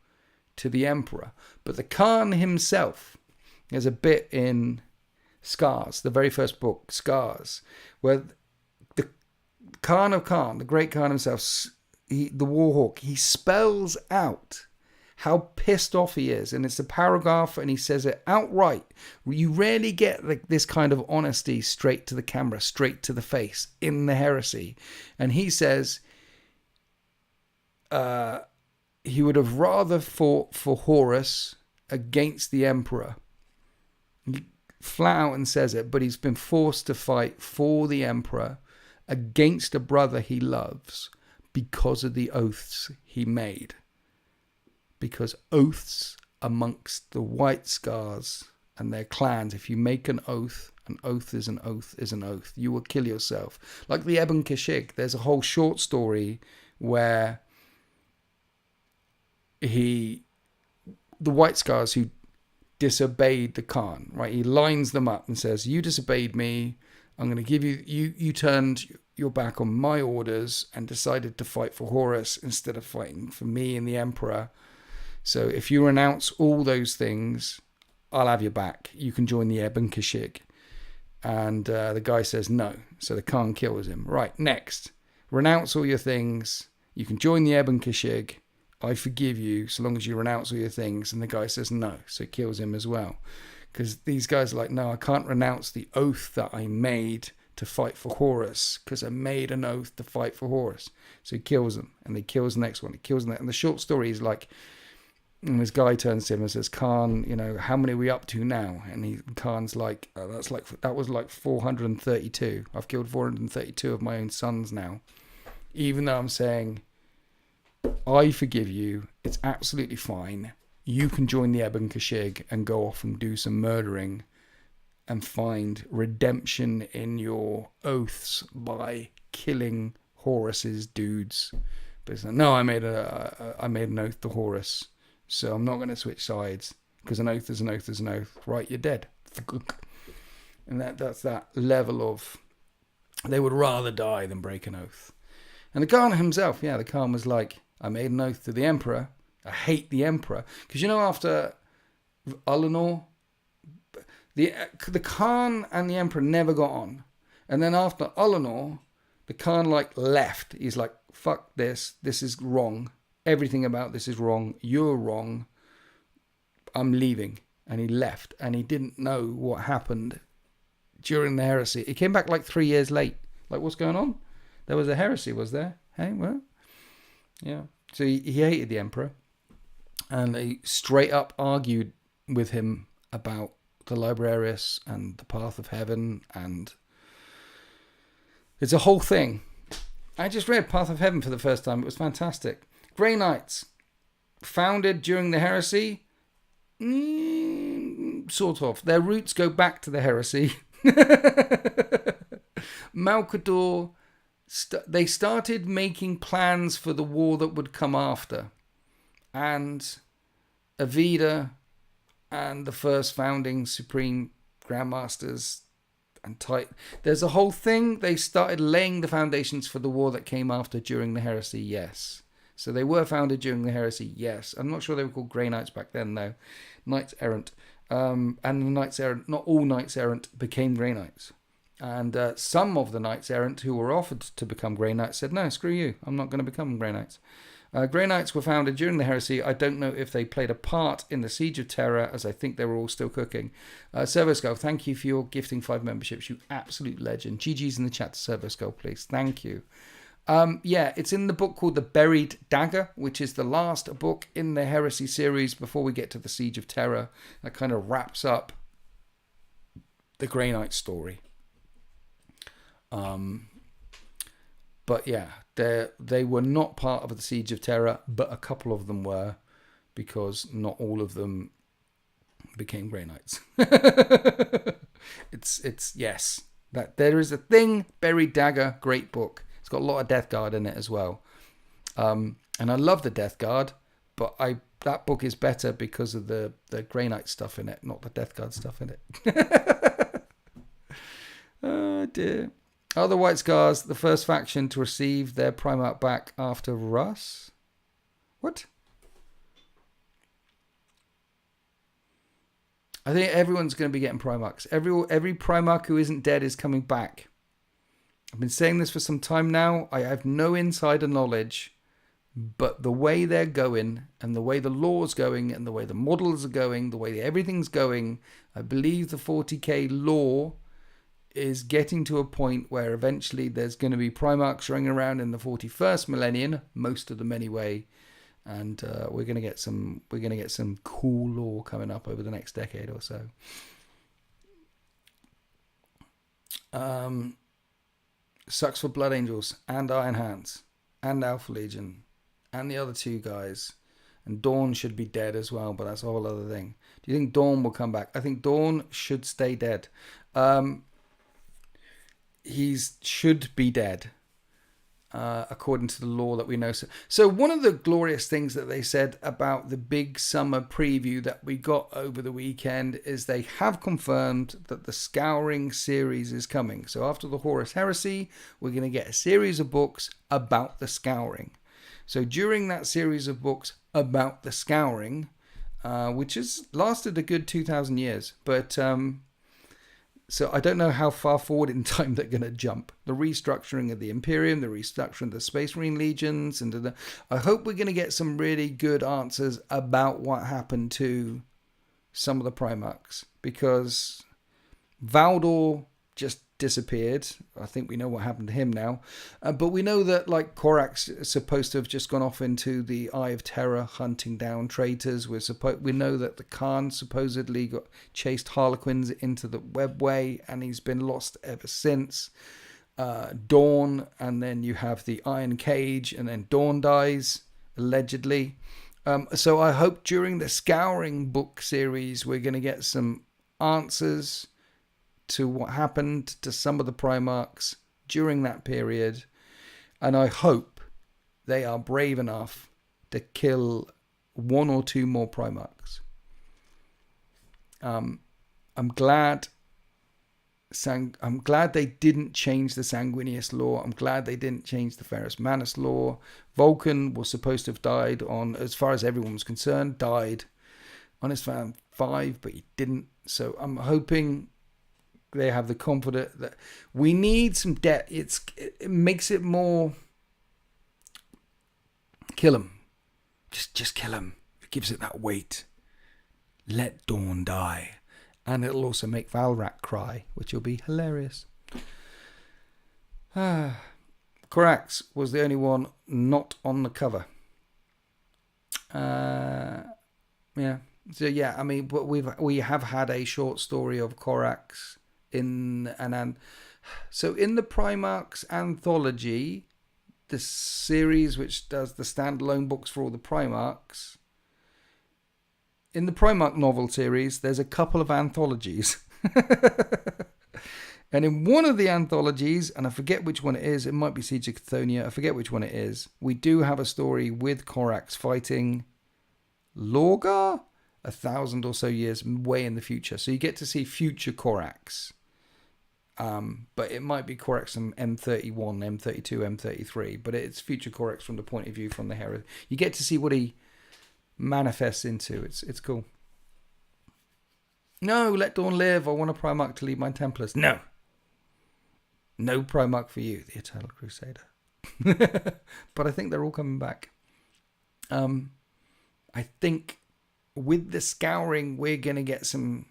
to the Emperor. But the Khan himself, there's a bit in Scars, the very first book, Scars, where the Khan of Khan, the great Khan himself, the Warhawk, he spells out how pissed off he is, and it's a paragraph, and he says it outright. You rarely get this kind of honesty straight to the camera, straight to the face in the Heresy. And he says he would have rather fought for Horus against the Emperor. He flat out and says it, but he's been forced to fight for the Emperor against a brother he loves because of the oaths he made. Because oaths amongst the White Scars and their clans, if you make an oath is an oath is an oath. You will kill yourself. Like the Ebon Kashig, there's a whole short story where the White Scars who disobeyed the Khan, right? He lines them up and says, you disobeyed me. I'm going to give you turned your back on my orders and decided to fight for Horus instead of fighting for me and the Emperor. So if you renounce all those things, I'll have your back. You can join the Ebon Kashig. And the guy says no. So the Khan kills him. Right, next. Renounce all your things. You can join the Ebon Kashig. I forgive you so long as you renounce all your things. And the guy says no. So he kills him as well. Because these guys are like, no, I can't renounce the oath that I made to fight for Horus. Because I made an oath to fight for Horus. So he kills them. And he kills the next one. He kills the next. And the short story is like, and this guy turns to him and says, Khan, how many are we up to now? And Khan's like, that was like 432. I've killed 432 of my own sons now. Even though I'm saying, I forgive you. It's absolutely fine. You can join the Ebon Kashig and go off and do some murdering and find redemption in your oaths by killing Horus's dudes. But it's like, no, I made an oath to Horus. So I'm not going to switch sides because an oath is an oath is an oath. Right, you're dead. And that's that level of they would rather die than break an oath. And the Khan himself, the Khan was like, I made an oath to the Emperor. I hate the Emperor. Because after Ullanor, the Khan and the Emperor never got on. And then after Ullanor, the Khan left. He's like, fuck this. This is wrong. Everything about this is wrong. You're wrong. I'm leaving. And he left. And he didn't know what happened during the heresy. He came back 3 years late. What's going on? There was a heresy, was there? Hey, what? Yeah. So he hated the Emperor. And they straight up argued with him about the Librarius and the Path of Heaven. And it's a whole thing. I just read Path of Heaven for the first time. It was fantastic. Grey Knights, founded during the Heresy, sort of. Their roots go back to the Heresy. Malcador, they started making plans for the war that would come after. And Avida and the first founding Supreme Grandmasters and there's a whole thing. They started laying the foundations for the war that came after during the Heresy, yes. So they were founded during the Heresy, yes. I'm not sure they were called Grey Knights back then, though. Knights Errant. And the Knights Errant, not all Knights Errant became Grey Knights. And some of the Knights Errant who were offered to become Grey Knights said, no, screw you. I'm not going to become Grey Knights. Grey Knights were founded during the Heresy. I don't know if they played a part in the Siege of Terror, as I think they were all still cooking. Servoskull, thank you for your gifting 5 memberships. You absolute legend. GG's in the chat to Servoskull, please. Thank you. Yeah, it's in the book called The Buried Dagger, which is the last book in the Heresy series before we get to the Siege of Terror. That kind of wraps up the Grey Knight story. But yeah, they were not part of the Siege of Terror, but a couple of them were, because not all of them became Grey Knights. It's yes, that there is a thing. Buried Dagger, great book. It's got a lot of Death Guard in it as well, and I love the Death Guard, but that book is better because of the Grey Knight stuff in it, not the Death Guard stuff in it. Oh dear. Are the White Scars the first faction to receive their Primarch back after Russ? What? I think everyone's going to be getting Primarchs. Every Primarch who isn't dead is coming back. I've been saying this for some time now. I have no insider knowledge, but the way they're going, and the way the law's going, and the way the models are going, the way everything's going, I believe the 40k law is getting to a point where eventually there's going to be Primarchs running around in the 41st millennium, most of them anyway, and we're going to get some cool lore coming up over the next decade or so. Sucks for Blood Angels and Iron Hands and Alpha Legion and the other two guys, and Dawn should be dead as well, but that's a whole other thing. Do you think Dawn will come back? I think Dawn should stay dead. He should be dead, according to the law that we know. So one of the glorious things that they said about the big summer preview that we got over the weekend is they have confirmed that the Scouring series is coming. So after the Horus Heresy, we're going to get a series of books about the Scouring. So during that series of books about the Scouring, which has lasted a good 2,000 years, but so I don't know how far forward in time they're going to jump. The restructuring of the Imperium, the restructuring of the Space Marine Legions, and I hope we're going to get some really good answers about what happened to some of the Primarchs, because Valdor just disappeared. I think we know what happened to him now, but we know that like Korax is supposed to have just gone off into the Eye of Terror hunting down traitors. We know that the Khan supposedly got chased Harlequins into the webway, and he's been lost ever since. Dawn, and then you have the Iron Cage, and then Dawn dies allegedly. So I hope during the Scouring book series we're going to get some answers to what happened to some of the Primarchs during that period, and I hope they are brave enough to kill one or two more Primarchs. I'm glad they didn't change the Sanguinius law. I'm glad they didn't change the Ferrus Manus law. Vulcan was supposed to have died on, as far as everyone was concerned, died on his fan 5, but he didn't. So I'm hoping they have the confidence that we need some depth. It makes it more. Kill him, just kill him. It gives it that weight. Let Dawn die, and it'll also make Valrak cry, which will be hilarious. Korax was the only one not on the cover. Yeah. So yeah, I mean, but we have had a short story of Korax in so in the Primarks anthology, the series which does the standalone books for all the Primarks. In the Primarch novel series, there's a couple of anthologies. And in one of the anthologies, and I forget which one it is, it might be Siege of Chthonian, I forget which one it is, we do have a story with Korax fighting Lorgar 1,000 or so years way in the future. So you get to see future Korax. But it might be Korax from M31, M32, M33, but it's future Korax from the point of view from the hero. You get to see what he manifests into. It's cool. No, let Dawn live. I want a Primarch to lead my Templars. No Primarch for you, the Eternal Crusader. But I think they're all coming back. I think with the Scouring, we're going to get some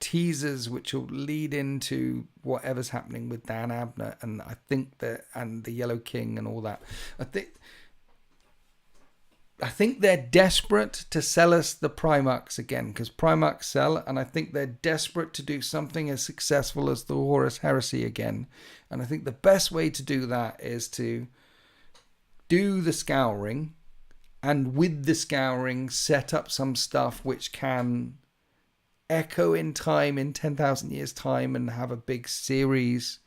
teasers which will lead into whatever's happening with Dan Abner, and I think that, and the Yellow King and all that. I think they're desperate to sell us the Primarks again, because Primarks sell, and I think they're desperate to do something as successful as the Horus Heresy again. And I think the best way to do that is to do the scouring, and with the scouring set up some stuff which can echo in time, in 10,000 years time, and have a big series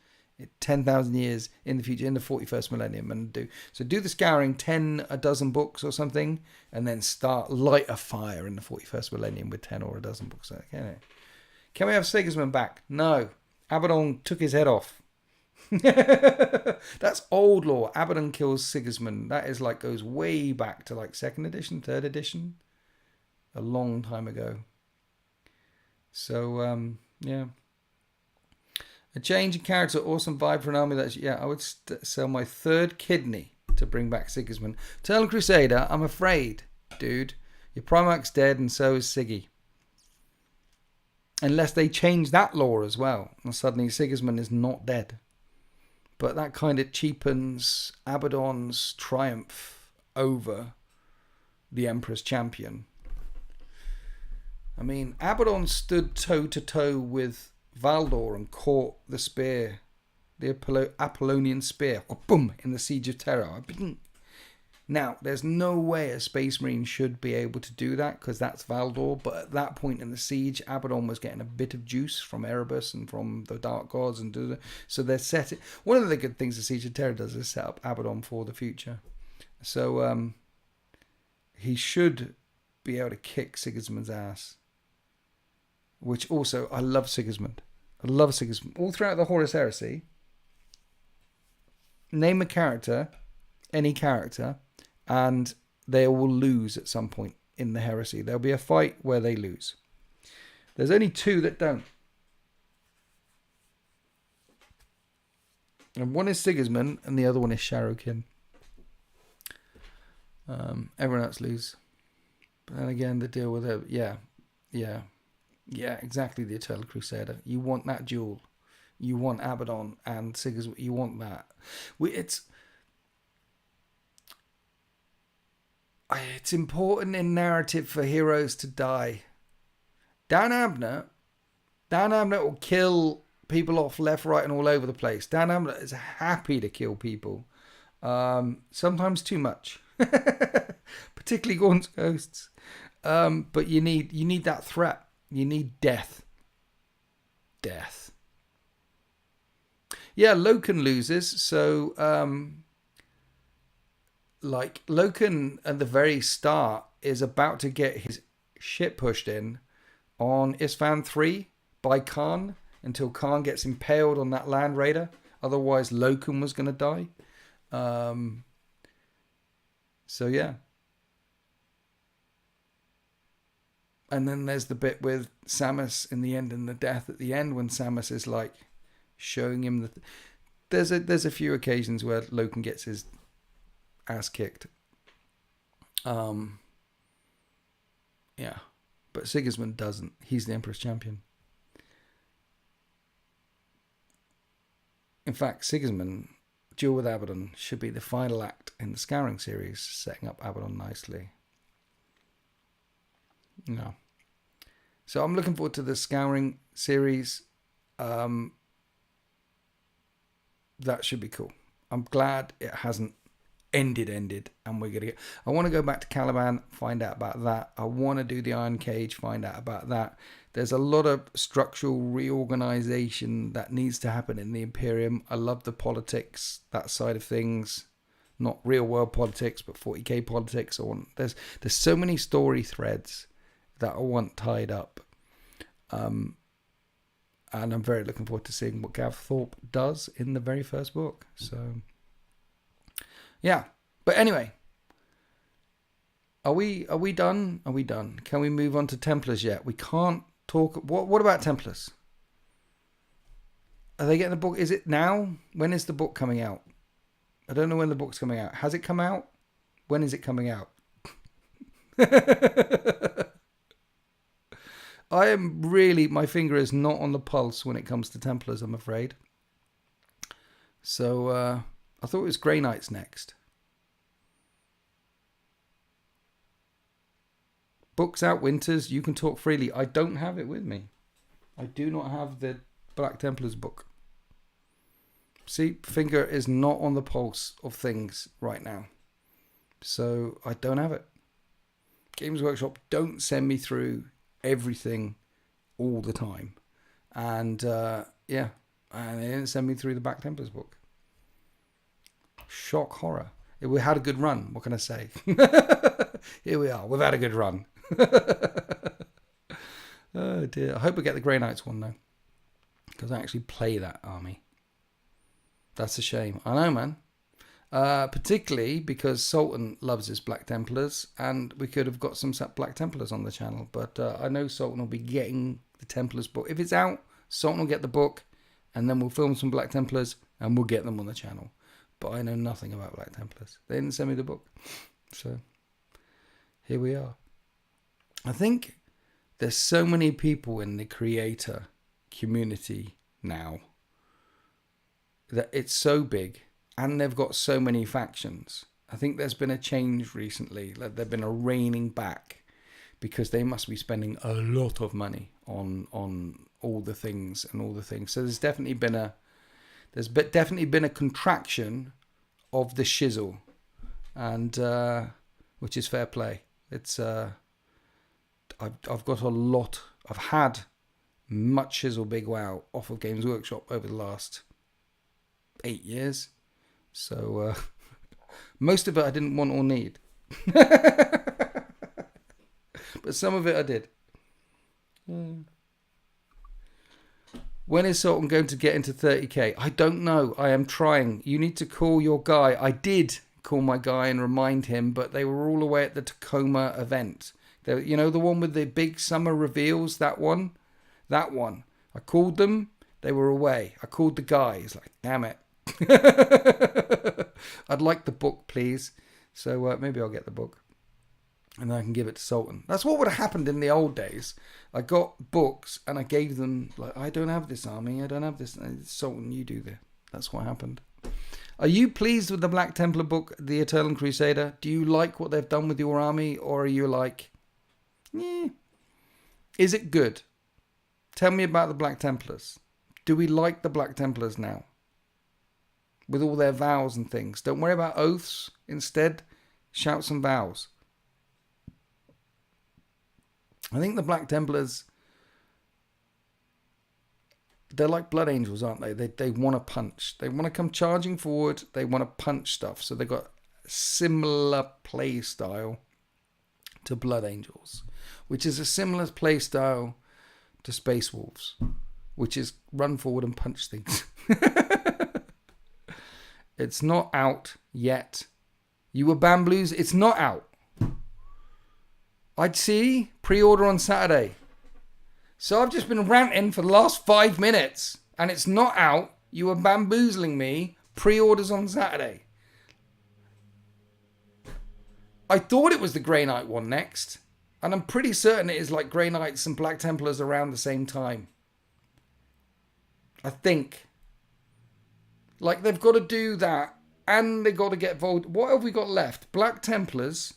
10,000 years in the future, in the 41st millennium, and do the scouring, a dozen books or something, and then light a fire in the 41st millennium with 10 or a dozen books. Okay. Can we have Sigisman back? No. Abdon took his head off. That's old lore. Abdon kills Sigisman. That is like, goes way back to like 2nd edition, 3rd edition, a long time ago. So yeah, a change in character, awesome vibe for an army. I would sell my 3rd kidney to bring back Sigismund. Eternal Crusader, I'm afraid, dude, your Primarch's dead, and so is Siggy. Unless they change that lore as well, and suddenly Sigismund is not dead. But that kind of cheapens Abaddon's triumph over the Emperor's champion. I mean, Abaddon stood toe-to-toe with Valdor and caught the spear, the Apollonian spear, boom, in the Siege of Terra. Now, there's no way a Space Marine should be able to do that, because that's Valdor, but at that point in the siege, Abaddon was getting a bit of juice from Arabus and from the Dark Gods, and so they're setting. One of the good things the Siege of Terra does is set up Abaddon for the future. So he should be able to kick Sigismund's ass. Which also, I love Sigismund. I love Sigismund. All throughout the Horus Heresy, name a character, any character, and they will lose at some point in the Heresy. There'll be a fight where they lose. There's only 2 that don't. And one is Sigismund, and the other one is Sharokin. Everyone else lose. But then again, the deal with it, yeah, exactly, the Eternal Crusader. You want that duel. You want Abaddon and Sigismund. You want that. It's important in narrative for heroes to die. Dan Abner will kill people off left, right, and all over the place. Dan Abner is happy to kill people. Sometimes too much. Particularly Gaunt's Ghosts. But you need that threat. You need death. Yeah, Loken loses. So, Loken at the very start is about to get his shit pushed in on Isfahan 3 by Khan until Khan gets impaled on that Land Raider. Otherwise, Loken was going to die. So, yeah. And then there's the bit with Samus in the end and the death at the end, when Samus is like showing him there's a few occasions where Loken gets his ass kicked. Yeah. But Sigismund doesn't. He's the Emperor's champion. In fact, Sigismund, duel with Abaddon, should be the final act in the Scouring series, setting up Abaddon nicely. No. So I'm looking forward to the Scouring series. That should be cool. I'm glad it hasn't ended, and we're gonna I want to go back to Caliban, find out about that. I want to do the Iron Cage, find out about that. There's a lot of structural reorganization that needs to happen in the Imperium. I love the politics, that side of things. Not real world politics, but 40k politics. There's so many story threads that I want tied up. And I'm very looking forward to seeing what Gav Thorpe does in the very first book. So, yeah. But anyway, are we done? Are we done? Can we move on to Templars yet? We can't talk. What about Templars? Are they getting the book? Is it now? When is the book coming out? I don't know when the book's coming out. Has it come out? When is it coming out? I am really, my finger is not on the pulse when it comes to Templars, I'm afraid. So I thought it was Grey Knights next. Books out, Winters. You can talk freely. I don't have it with me. I do not have the Black Templars book. See, finger is not on the pulse of things right now. So I don't have it. Games Workshop don't send me through everything all the time. And yeah, and they didn't send me through the Black Templars book. Shock horror. We had a good run. What can I say? Here we are. We've had a good run. Oh dear. I hope we get the Grey Knights one though. Because I actually play that army. That's a shame. I know, man. Particularly because Sultan loves his Black Templars, and we could have got some Black Templars on the channel. But I know Sultan will be getting the Templars book. If it's out, Sultan will get the book, and then we'll film some Black Templars, and we'll get them on the channel. But I know nothing about Black Templars. They didn't send me the book. So here we are. I think there's so many people in the creator community now that it's so big, and they've got so many factions. I think there's been a change recently. Like there's been a reining back because they must be spending a lot of money on all the things and all the things. So there's definitely been a contraction of the shizzle, and which is fair play. It's I've got a lot. I've had much shizzle big wow off of Games Workshop over the last 8 years. So most of it I didn't want or need. But some of it I did. When is Sultan going to get into 30k? I don't know. I am trying. You need to call your guy. I did call my guy and remind him, but they were all away at the Tacoma event. You know, the one with the big summer reveals, that one? That one. I called them. They were away. I called the guy. He's like, damn it. I'd like the book, please. So maybe I'll get the book. And then I can give it to Sultan. That's what would have happened in the old days. I got books and I gave them, like, I don't have this army. I don't have this. Sultan, you do this. That's what happened. Are you pleased with the Black Templar book, The Eternal Crusader? Do you like what they've done with your army? Or are you like, yeah. Is it good? Tell me about the Black Templars. Do we like the Black Templars now? With all their vows and things. Don't worry about oaths. Instead, shout some vows. I think the Black Templars, they're like Blood Angels, aren't they? They want to punch. They want to come charging forward. They want to punch stuff. So they've got a similar play style to Blood Angels, which is a similar play style to Space Wolves, which is run forward and punch things. It's not out yet. You were Bamboos. It's not out. I'd see pre-order on Saturday. So I've just been ranting for the last 5 minutes, and it's not out. You were bamboozling me. Pre-orders on Saturday. I thought it was the Grey Knight one next, and I'm pretty certain it is like Grey Knights and Black Templars around the same time. I think. Like, they've got to do that, and they've got to get Votan. What have we got left? Black Templars,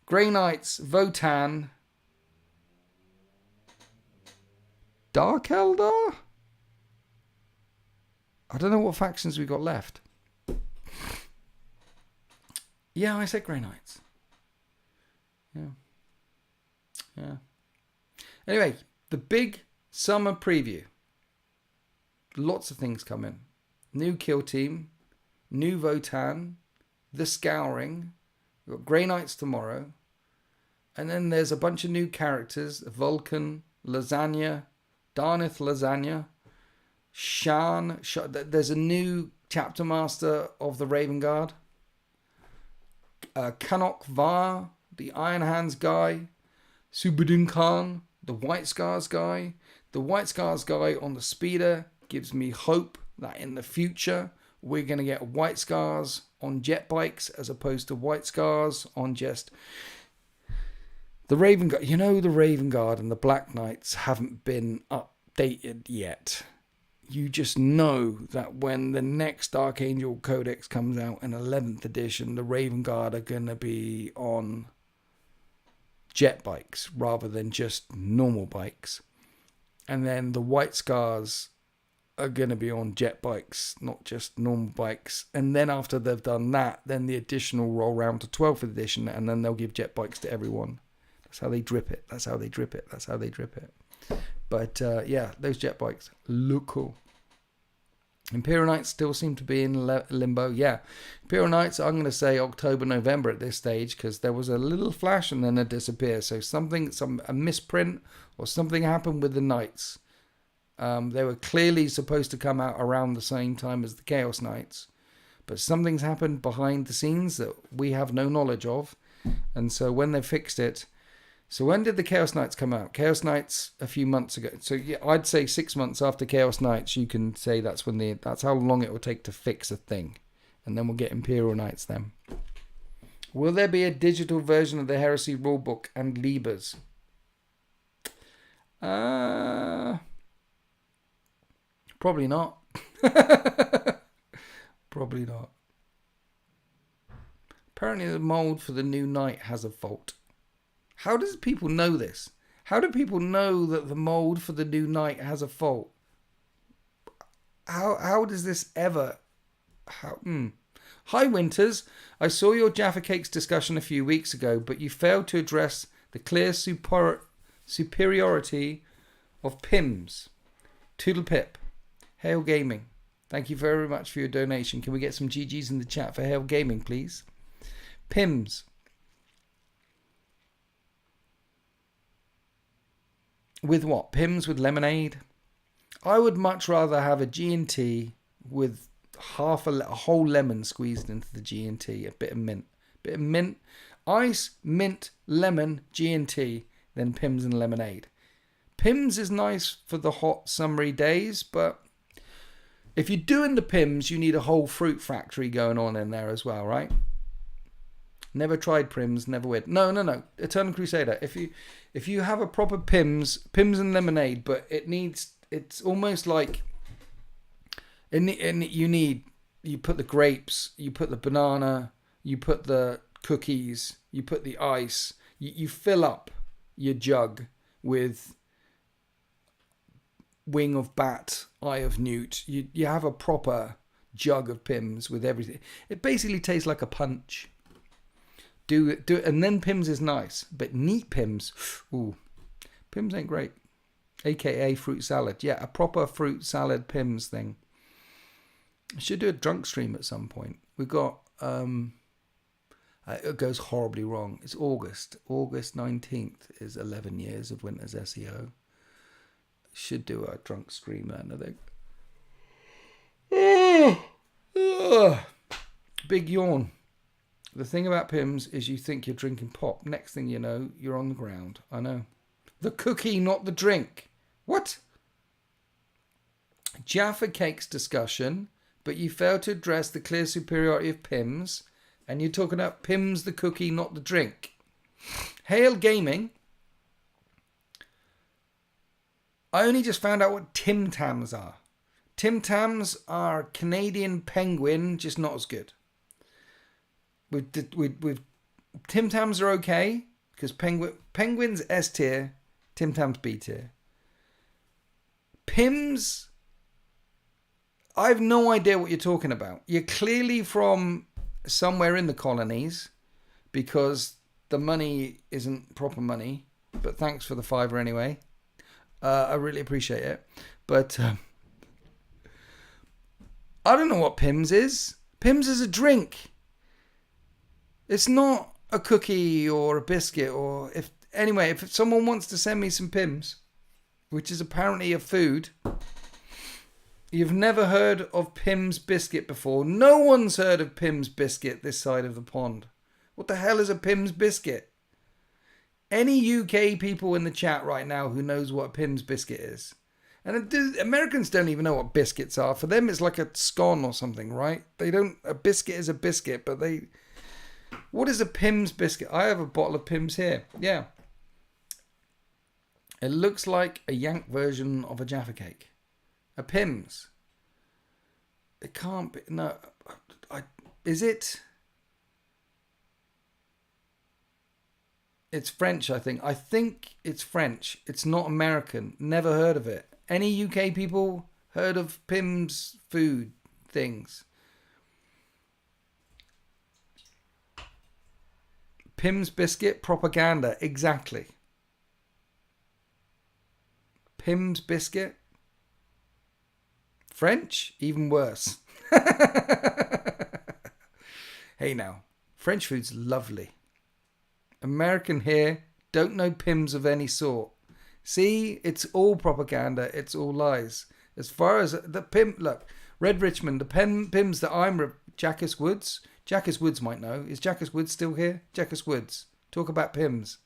Grey Knights, Votan, Dark Eldar? I don't know what factions we got left. Yeah, I said Grey Knights. Yeah. Anyway, the big summer preview. Lots of things coming. New kill team, new Votan, the scouring. We've got Grey Knights tomorrow. And then there's a bunch of new characters. Vulcan, Lasagna, Darnith Lasagna, Shan. There's a new chapter master of the Raven Guard. Kanok Var, the Iron Hands guy. Subudin Khan, the White Scars guy. The White Scars guy on the speeder gives me hope that in the future we're going to get White Scars on jet bikes as opposed to White Scars on just The Raven Guard, you know, the Raven Guard and the Black Knights haven't been updated yet. You just know that when the next Archangel Codex comes out in 11th edition, the Raven Guard are going to be on jet bikes rather than just normal bikes. And then the White Scars are going to be on jet bikes, not just normal bikes. And then after they've done that, then the additional roll round to 12th edition, and then they'll give jet bikes to everyone. That's how they drip it. That's how they drip it. That's how they drip it. But yeah, those jet bikes look cool. Imperial Knights still seem to be in limbo. Yeah, Imperial Knights, I'm going to say October, November at this stage, because there was a little flash and then it disappeared. So a misprint or something happened with the Knights. They were clearly supposed to come out around the same time as the Chaos Knights. But something's happened behind the scenes that we have no knowledge of. And so when they fixed it... So when did the Chaos Knights come out? Chaos Knights a few months ago. So yeah, I'd say 6 months after Chaos Knights, you can say that's how long it will take to fix a thing. And then we'll get Imperial Knights then. Will there be a digital version of the Heresy rulebook and Libers? Probably not. Probably not. Apparently the mold for the new knight has a fault. How does people know this? How do people know that the mold for the new knight has a fault? How does this ever... Hi Winters, I saw your Jaffa Cakes discussion a few weeks ago, but you failed to address the clear superiority of Pims. Toodle pip. Hail Gaming. Thank you very much for your donation. Can we get some GGs in the chat for Hail Gaming, please? Pims. With what? Pims with lemonade? I would much rather have a G&T with a whole lemon squeezed into the G&T, a bit of mint, ice, mint, lemon, G&T, then Pims and lemonade. Pims is nice for the hot summery days, but if you're doing the Pims, you need a whole fruit factory going on in there as well, right? Never tried Pims, never would. No. Eternal Crusader. If you have a proper Pims and lemonade, but it's almost like you put the grapes, you put the banana, you put the cookies, you put the ice, you fill up your jug with wing of bat, eye of newt. You have a proper jug of Pims with everything. It basically tastes like a punch. Do it, and then Pims is nice, but neat Pims, ooh, Pims ain't great. AKA fruit salad, yeah, a proper fruit salad Pims thing. I should do a drunk stream at some point. We've got, it goes horribly wrong. It's August 19th is 11 years of Winter's SEO. Should do a drunk stream then, I think. Big yawn. The thing about Pims is you think you're drinking pop. Next thing you know, you're on the ground. I know. The cookie, not the drink. What? Jaffa Cakes discussion, but you failed to address the clear superiority of Pims, and you're talking about Pims, the cookie, not the drink. Hail Gaming. I only just found out what Tim Tams are. Tim Tams are Canadian penguin, just not as good. With Tim Tams are okay because penguins S tier, Tim Tams B tier. Pims, I have no idea what you're talking about. You're clearly from somewhere in the colonies because the money isn't proper money. But thanks for the $5 anyway. I really appreciate it. But I don't know what Pims is. Pims is a drink. It's not a cookie or a biscuit or if someone wants to send me some Pims, which is apparently a food. You've never heard of Pims biscuit before. No one's heard of Pims biscuit this side of the pond. What the hell is a Pims biscuit? Any UK people in the chat right now who knows what a Pims biscuit is? And Americans don't even know what biscuits are. For them, it's like a scone or something, right? A biscuit is a biscuit, but what is a Pims biscuit? I have a bottle of Pims here. Yeah. It looks like a Yank version of a Jaffa cake. A Pims. It can't be. No. Is it? It's French, I think. I think it's French. It's not American. Never heard of it. Any UK people heard of Pims food things? Pims biscuit propaganda. Exactly. Pims biscuit. French? Even worse. Hey now. French food's lovely. American here, don't know Pims of any sort. See, it's all propaganda, it's all lies. As far as the Pim, look, Red Richmond, the Pims that Jackus Woods. Jackus Woods might know. Is Jackus Woods still here? Jackus Woods. Talk about Pims.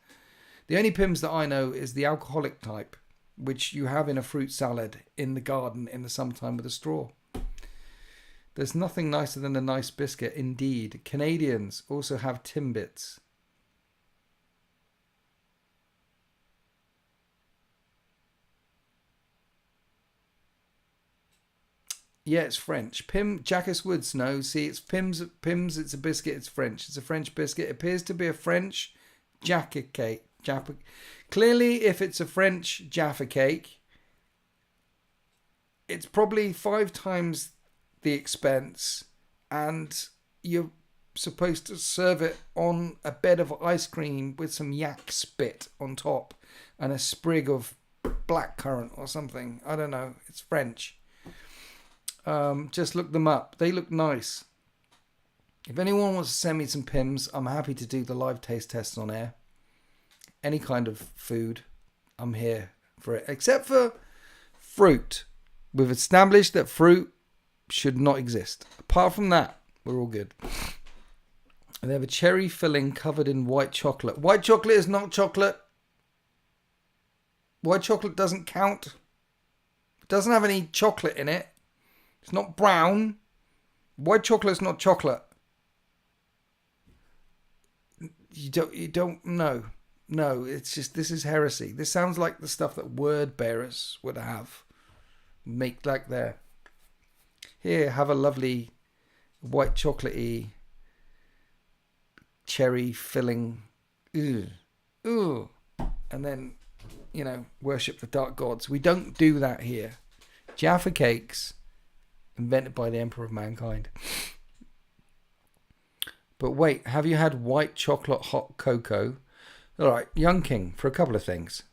The only Pims that I know is the alcoholic type, which you have in a fruit salad in the garden in the summertime with a straw. There's nothing nicer than a nice biscuit, indeed. Canadians also have Timbits. Yeah, it's French. Jackus Woods, no. See, it's Pims, it's a biscuit, it's French. It's a French biscuit. It appears to be a French Jaffa cake. Clearly, if it's a French Jaffa cake, it's probably 5 times the expense, and you're supposed to serve it on a bed of ice cream with some yak spit on top and a sprig of blackcurrant or something. I don't know. It's French. Just look them up. They look nice. If anyone wants to send me some Pims, I'm happy to do the live taste tests on air. Any kind of food, I'm here for it. Except for fruit. We've established that fruit should not exist. Apart from that, we're all good. And they have a cherry filling covered in white chocolate. White chocolate is not chocolate. White chocolate doesn't count. It doesn't have any chocolate in it. It's not brown. White chocolate is not chocolate. You don't know. No, it's just, this is heresy. This sounds like the stuff that word bearers would have. Make like there. Here, have a lovely white chocolatey cherry filling. Ooh. Ooh. And then, worship the dark gods. We don't do that here. Jaffa cakes, invented by the Emperor of Mankind. But wait, have you had white chocolate hot cocoa? All right, Young King, for a couple of things.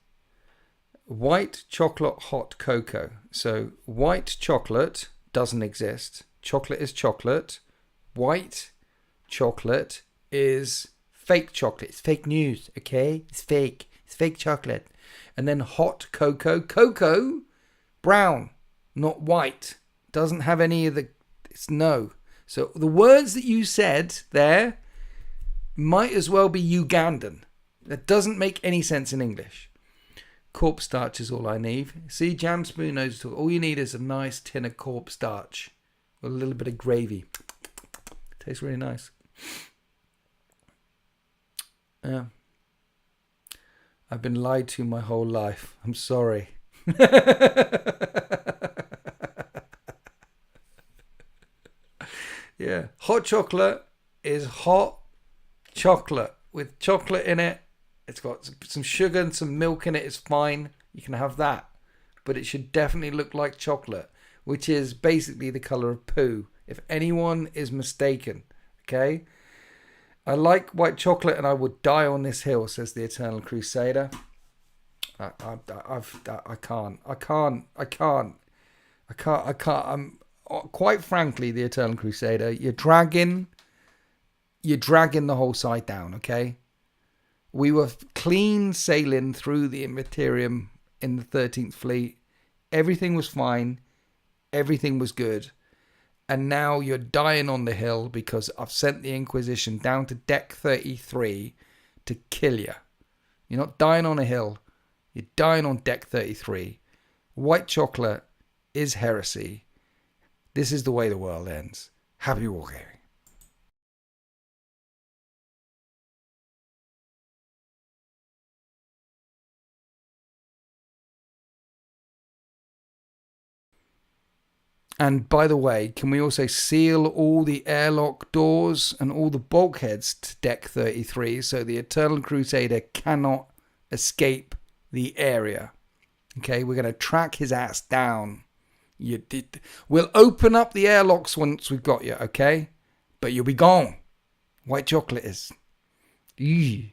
White chocolate hot cocoa. So white chocolate doesn't exist. Chocolate is chocolate. White chocolate is fake chocolate. It's fake news, okay? It's fake. It's fake chocolate. And then hot cocoa. Cocoa, brown, not white. Doesn't have any of the... It's no. So the words that you said there might as well be Ugandan. That doesn't make any sense in English. Corpse starch is all I need. See, Jam Spoon knows all you need is a nice tin of corpse starch with a little bit of gravy. Tastes really nice. Yeah. I've been lied to my whole life. I'm sorry. Yeah. Hot chocolate is hot chocolate with chocolate in it. It's got some sugar and some milk in it. It's fine. You can have that. But it should definitely look like chocolate, which is basically the colour of poo, if anyone is mistaken. Okay? I like white chocolate and I would die on this hill, says the Eternal Crusader. I can't. Quite frankly, the Eternal Crusader, you're dragging the whole side down, okay? We were clean sailing through the Imperium in the 13th Fleet. Everything was fine. Everything was good. And now you're dying on the hill because I've sent the Inquisition down to deck 33 to kill you. You're not dying on a hill. You're dying on deck 33. White chocolate is heresy. This is the way the world ends. Happy wargaming. And by the way, can we also seal all the airlock doors and all the bulkheads to Deck 33 so the Eternal Crusader cannot escape the area? Okay, we're going to track his ass down. We'll open up the airlocks once we've got you, okay? But you'll be gone. White chocolate is. Eee.